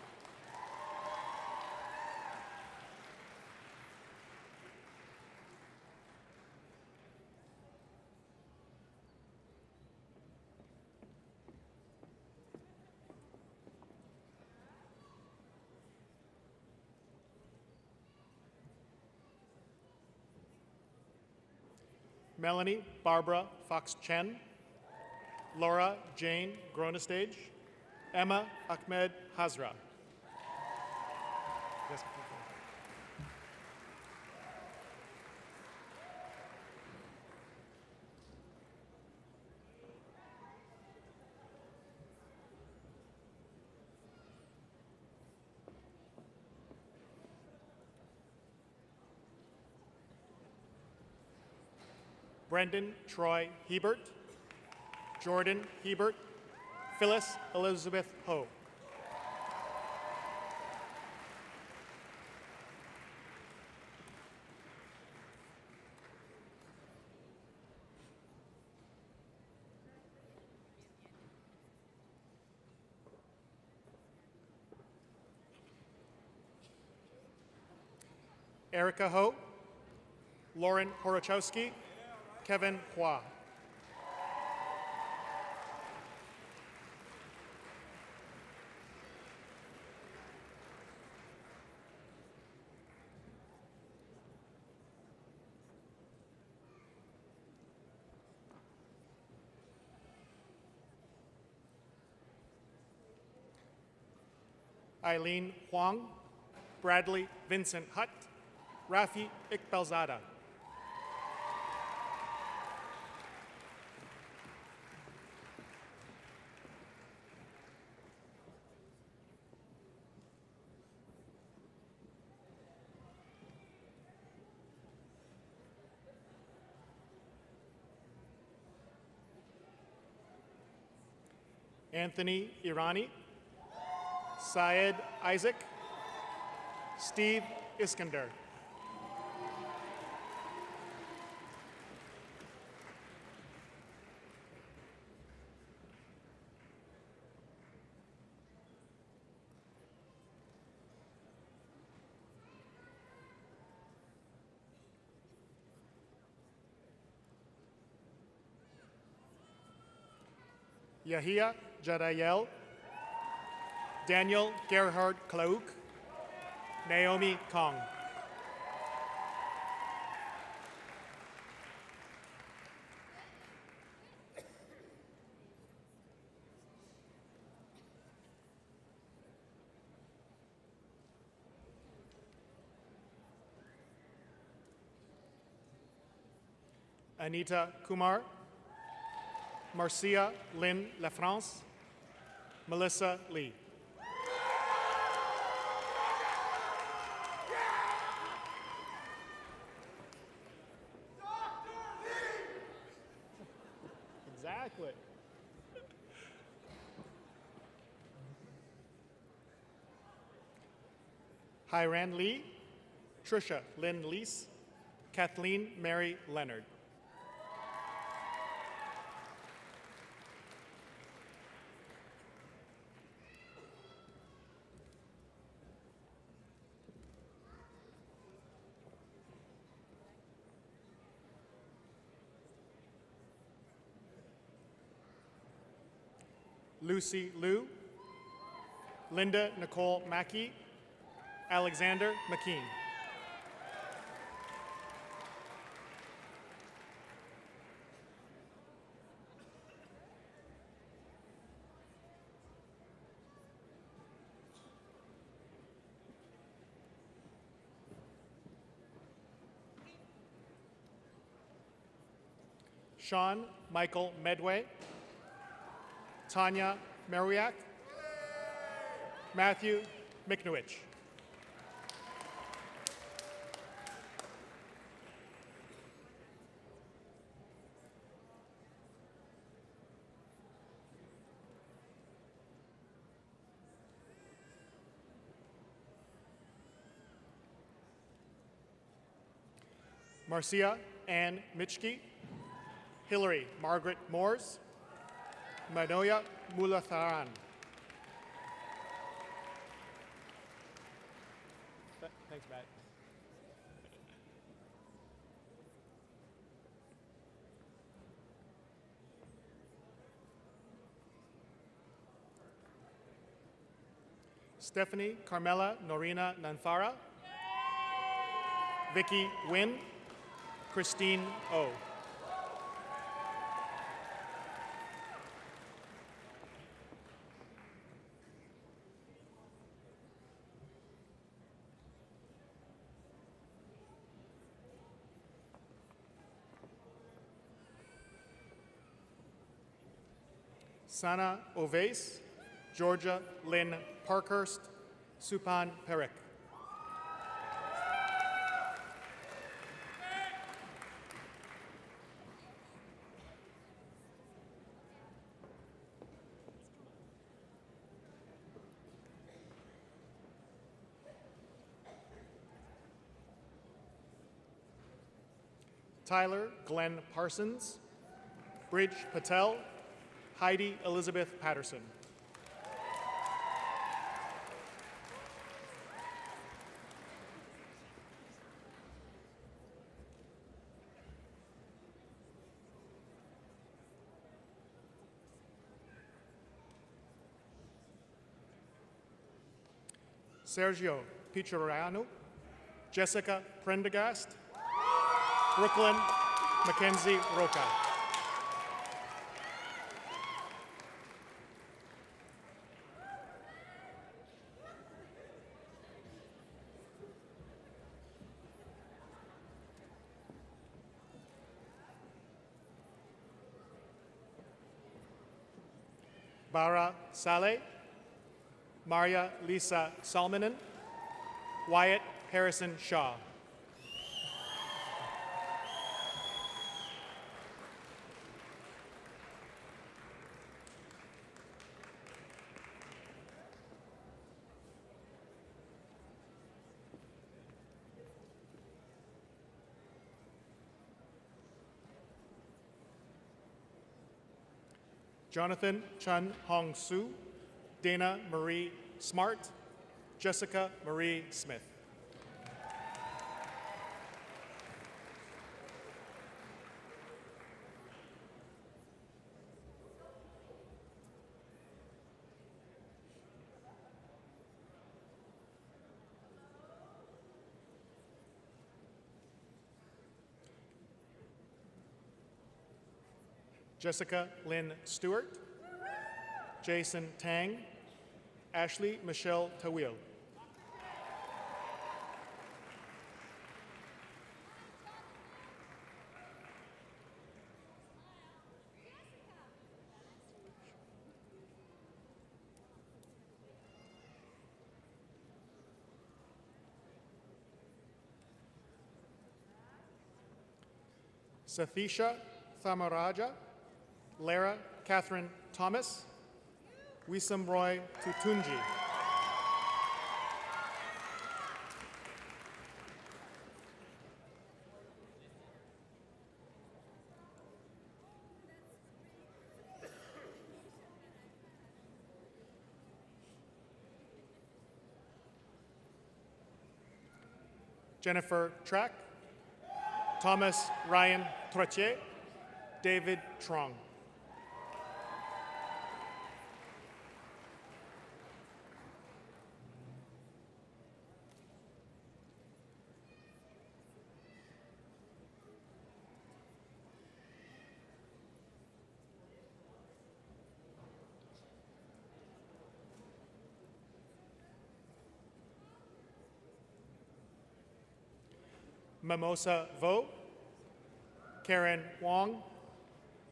Melanie Barbara Fox Chen, Laura Jane Gronestage, Emma Ahmed Hazra. Yes. Brendan Troy Hebert, Jordan Hebert, Phyllis Elizabeth Ho. Erica Ho, Lauren Horochowski, Kevin Hua. Eileen Huang, Bradley Vincent Hutt, Rafi Iqbalzada. Anthony Irani, Syed Isaac, Steve Iskander. Yahia Jadayel, Daniel Gerhard Klauk, Naomi Kong. Anita Kumar, Marcia Lynn Lafrance, Melissa Lee. Exactly. Hiran Lee, Trisha Lynn Leese, Kathleen Mary Leonard. Lucy Liu, Linda Nicole Mackey, Alexander McKean. Sean Michael Medway, Tanya Mariak, Matthew Miknowich. Marcia Ann Mitchke, Hillary Margaret Moores, Manoya Mulatharan. Thanks, Matt. Stephanie Carmela Norina Nanfara, Vicky Wynn, Christine O. Sana Oveis, Georgia Lynn Parkhurst, Supan Perik. Tyler Glenn Parsons, Bridge Patel, Heidi Elizabeth Patterson. Sergio Picciorano, Jessica Prendergast, Brooklyn Mackenzie Roca. Bara Saleh, Maria Lisa Salminen, Wyatt Harrison Shaw. Jonathan Chun Hong Soo, Dana Marie Smart, Jessica Marie Smith. Jessica Lynn Stewart, Jason Tang, Ashley Michelle Tawil. Sathisha Thamaraja, Lara Catherine Thomas, Wisam Roy Tutunji. Jennifer Track, Thomas Ryan Trottier, David Trong. Mimosa Vo, Karen Wong,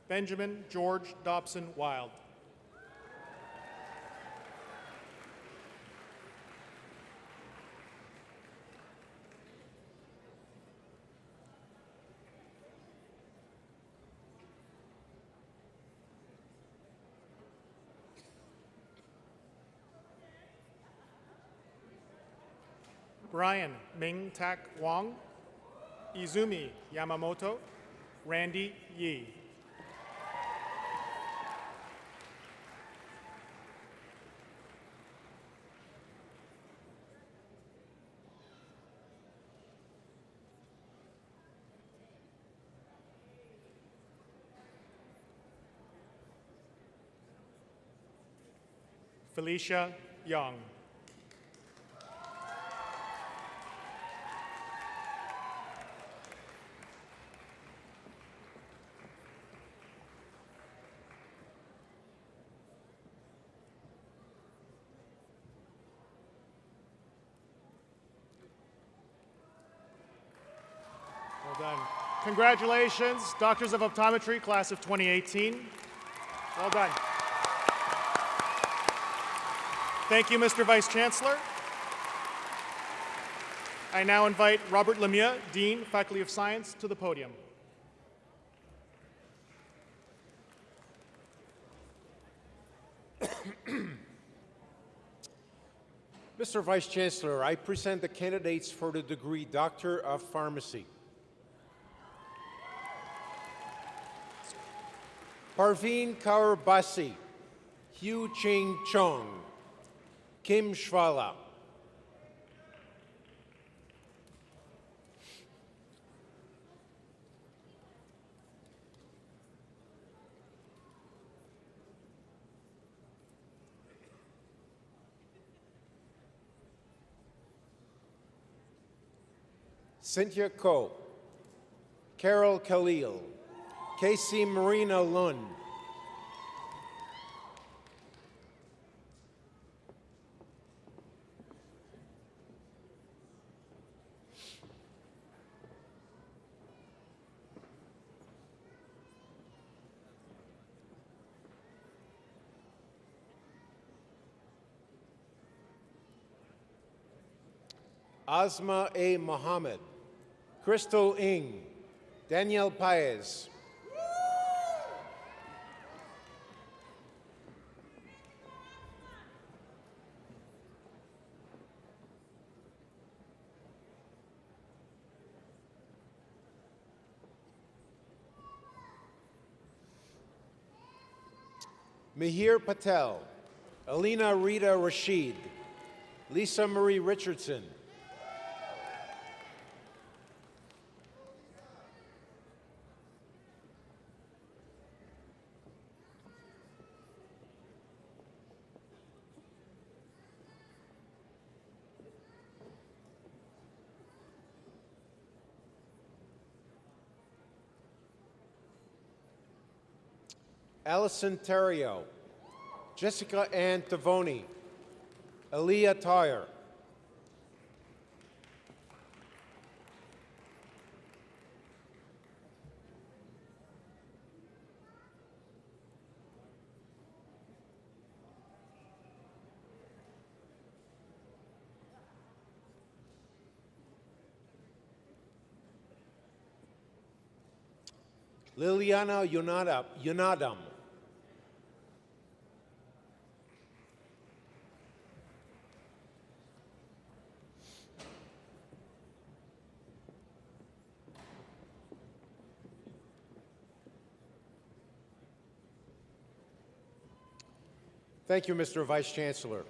Benjamin George Dobson Wild. Brian Ming Tak Wong, Izumi Yamamoto, Randy Yi. Felicia Young. Well done. Congratulations, Doctors of Optometry, class of 2018. Well done. Thank you, Mr. Vice Chancellor. I now invite Robert Lemieux, Dean, Faculty of Science, to the podium. Mr. Vice Chancellor, I present the candidates for the degree Doctor of Pharmacy. Parveen Kaur Basi, Hugh Ching Chong, Kim Shvala. Cynthia Ko, Carol Khalil, Casey Marina Lund, Asma A. Mohammed, Crystal Ng, Danielle Paez, Mihir Patel, Alina Rita Rashid, Lisa Marie Richardson, Allison Terrio, Jessica Ann Tavoni, Aaliyah Tyre, Liliana Yunadam, Thank you, Mr. Vice Chancellor.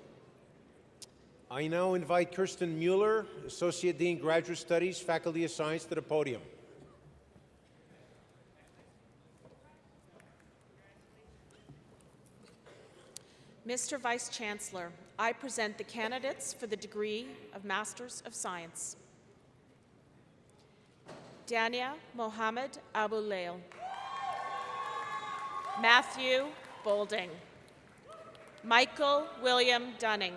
I now invite Kirsten Mueller, Associate Dean, Graduate Studies, Faculty of Science, to the podium. Mr. Vice Chancellor, I present the candidates for the degree of Masters of Science. Dania Mohammed Abu Lail. Matthew Bolding. Michael William Dunning.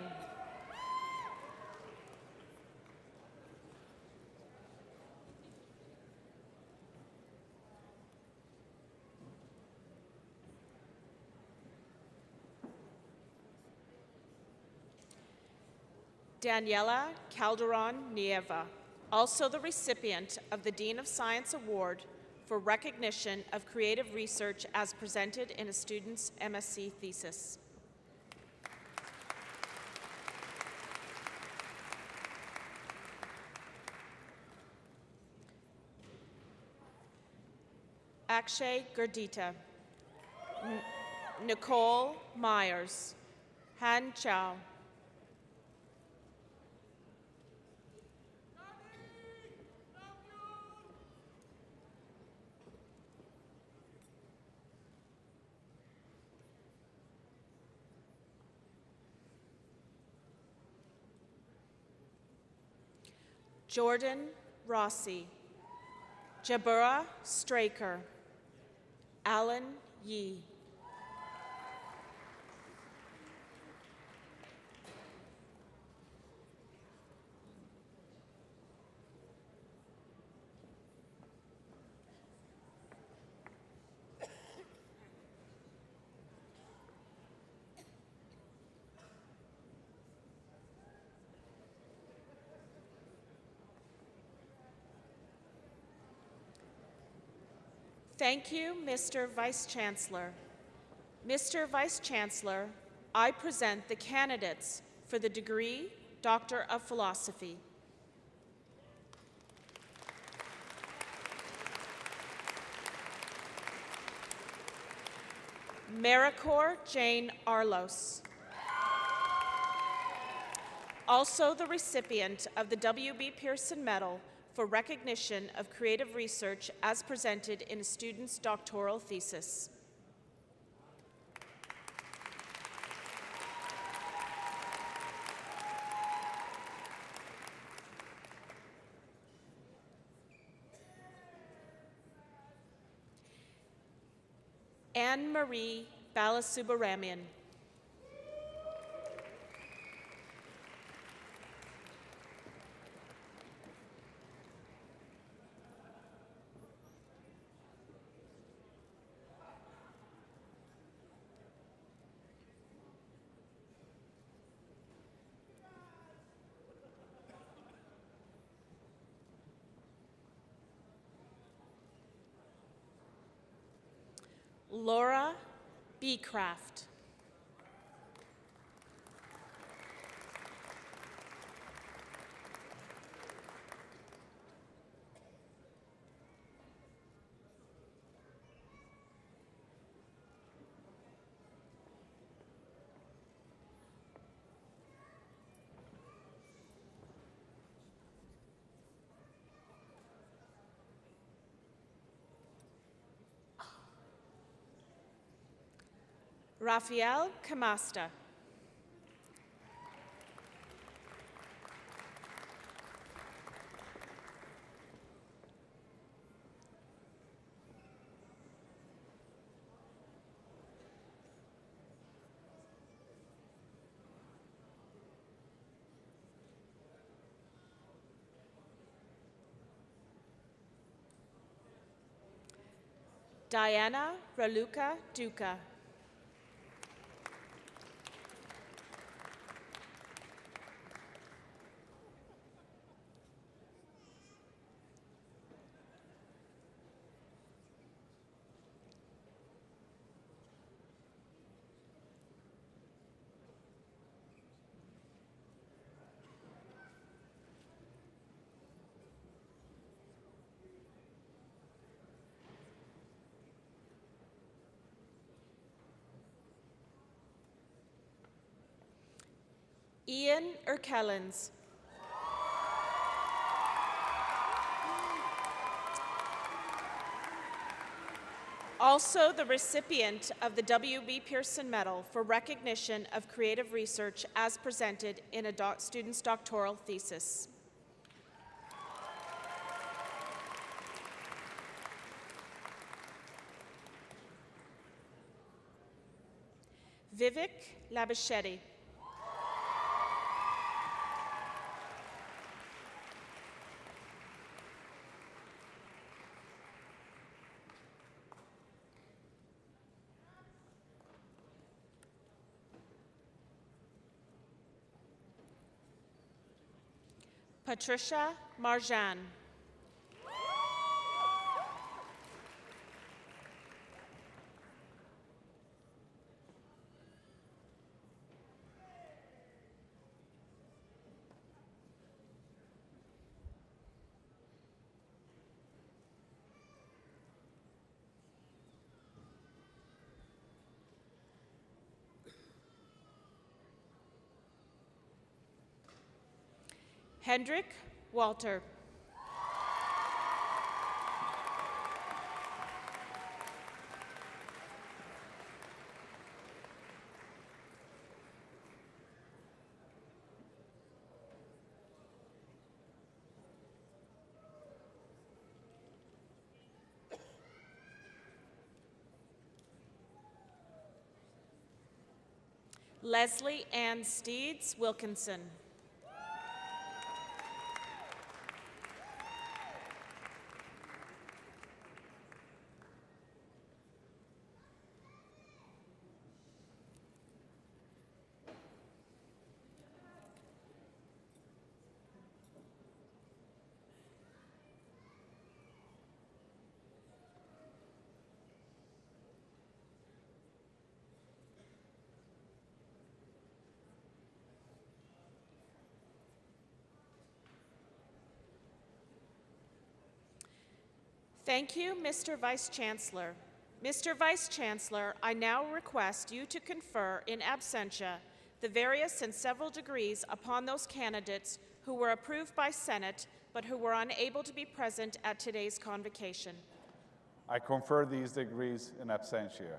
Daniela Calderon Nieva, also the recipient of the Dean of Science Award for recognition of creative research as presented in a student's MSc thesis. Akshay Gurdita. Nicole Myers. Han Chow. Jordan Rossi. Jabura Straker. Alan Yee. Thank you, Mr. Vice Chancellor. Mr. Vice Chancellor, I present the candidates for the degree Doctor of Philosophy. Maricor Jane Arlos. Also the recipient of the W.B. Pearson Medal for recognition of creative research as presented in a student's doctoral thesis. Anne-Marie Balasubramanian. Laura Beecraft. Rafael Camasta. Diana Raluca Duca. Ian Erkellens. Also the recipient of the W.B. Pearson Medal for recognition of creative research as presented in a student's doctoral thesis. Vivek Labichetti. Patricia Marjan. Hendrik Walter. Leslie Ann Steeds Wilkinson. Thank you, Mr. Vice Chancellor. Mr. Vice Chancellor, I now request you to confer in absentia the various and several degrees upon those candidates who were approved by Senate but who were unable to be present at today's convocation. I confer these degrees in absentia.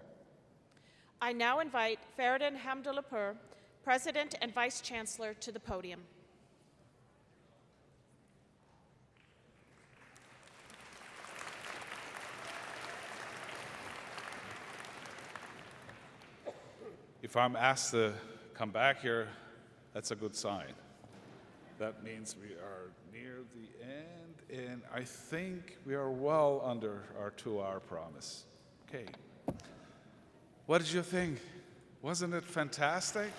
I now invite Feridun Hamdulapur, President and Vice Chancellor, to the podium. If I'm asked to come back here, that's a good sign. That means we are near the end, and I think we are well under our 2-hour promise. Okay. What did you think? Wasn't it fantastic?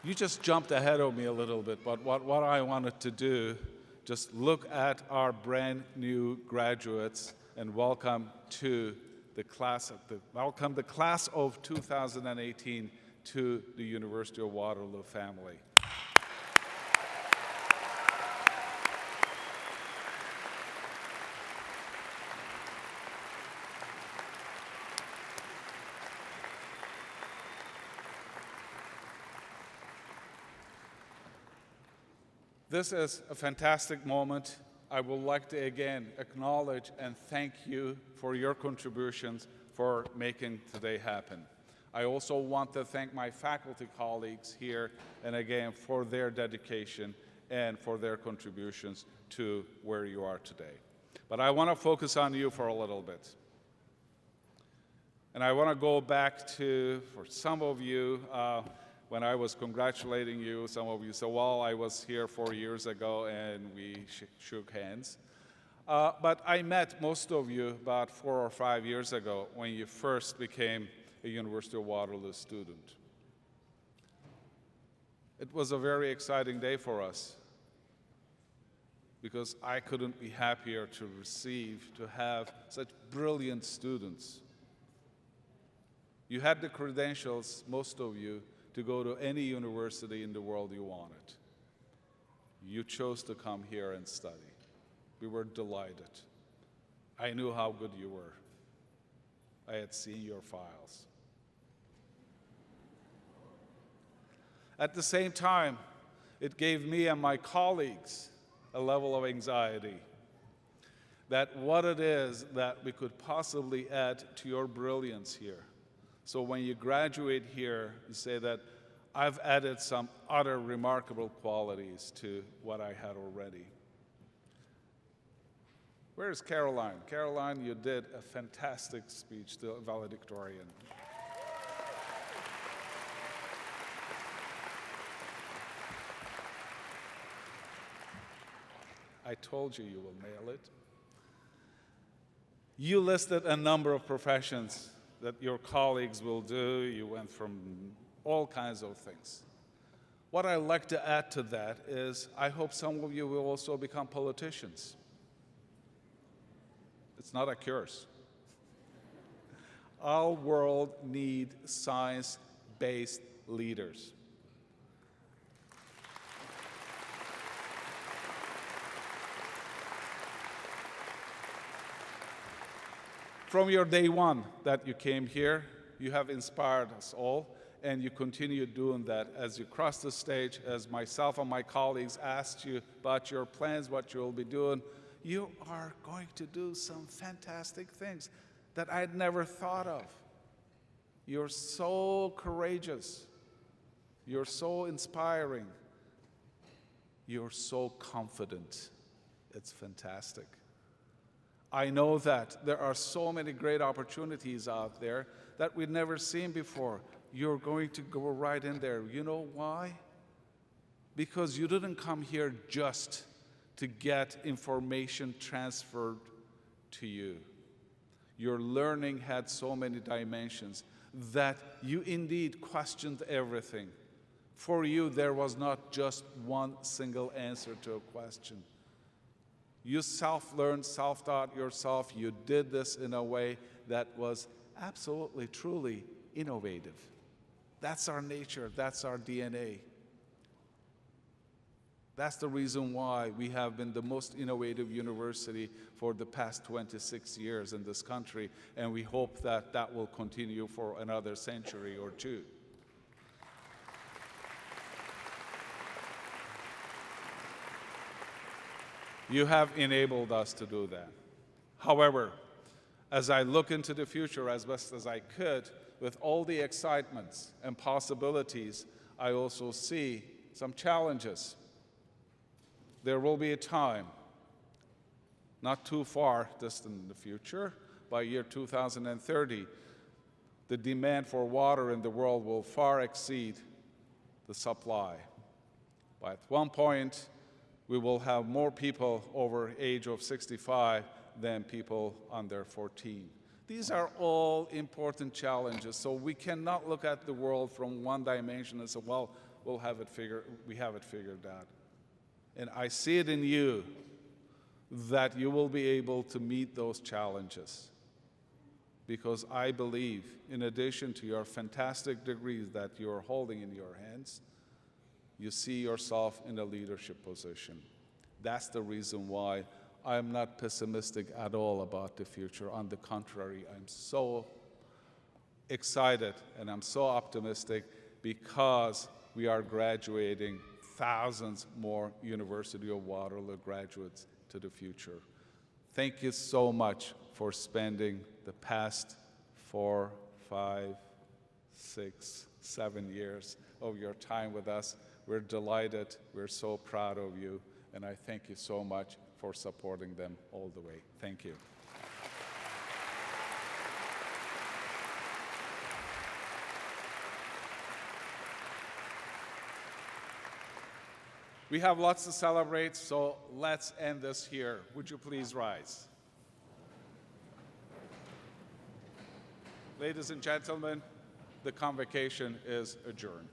You just jumped ahead of me a little bit, but what I wanted to do, just look at our brand new graduates and welcome the class of 2018 to the University of Waterloo family. This is a fantastic moment. I would like to again acknowledge and thank you for your contributions for making today happen. I also want to thank my faculty colleagues here and again for their dedication and for their contributions to where you are today. But I want to focus on you for a little bit. And I want to go back to, for some of you, when I was congratulating you, some of you said, well, I was here 4 years ago and we shook hands. But I met most of you about 4 or 5 years ago when you first became a University of Waterloo student. It was a very exciting day for us because I couldn't be happier to have such brilliant students. You had the credentials, most of you, to go to any university in the world you wanted. You chose to come here and study. We were delighted. I knew how good you were. I had seen your files. At the same time, it gave me and my colleagues a level of anxiety that what it is that we could possibly add to your brilliance here. So when you graduate here, you say that I've added some other remarkable qualities to what I had already. Where's Caroline? Caroline, you did a fantastic speech to a valedictorian. I told you will nail it. You listed a number of professions that your colleagues will do. You went from all kinds of things. What I'd like to add to that is I hope some of you will also become politicians. It's not a curse. Our world needs science-based leaders. From your day one that you came here, you have inspired us all, and you continue doing that as you cross the stage, as myself and my colleagues asked you about your plans, what you'll be doing. You are going to do some fantastic things that I'd never thought of. You're so courageous. You're so inspiring. You're so confident. It's fantastic. I know that there are so many great opportunities out there that we've never seen before. You're going to go right in there. You know why? Because you didn't come here just to get information transferred to you. Your learning had so many dimensions that you indeed questioned everything. For you, there was not just one single answer to a question. You self-learned, self-taught yourself. You did this in a way that was absolutely, truly innovative. That's our nature. That's our DNA. That's the reason why we have been the most innovative university for the past 26 years in this country, and we hope that that will continue for another century or two. You have enabled us to do that. However, as I look into the future as best as I could, with all the excitements and possibilities, I also see some challenges. there will be a time, not too far distant in the future, by year 2030, the demand for water in the world will far exceed the supply. But at one point, we will have more people over age of 65 than people under 14. These are all important challenges, so we cannot look at the world from one dimension and say, well, we have it figured out. And I see it in you that you will be able to meet those challenges, because I believe, in addition to your fantastic degrees that you're holding in your hands, you see yourself in a leadership position. That's the reason why I'm not pessimistic at all about the future. On the contrary, I'm so excited and I'm so optimistic because we are graduating thousands more University of Waterloo graduates to the future. Thank you so much for spending the past 4, 5, 6, 7 years of your time with us. We're delighted, we're so proud of you, and I thank you so much for supporting them all the way. Thank you. We have lots to celebrate, so let's end this here. Would you please rise? Ladies and gentlemen, the convocation is adjourned.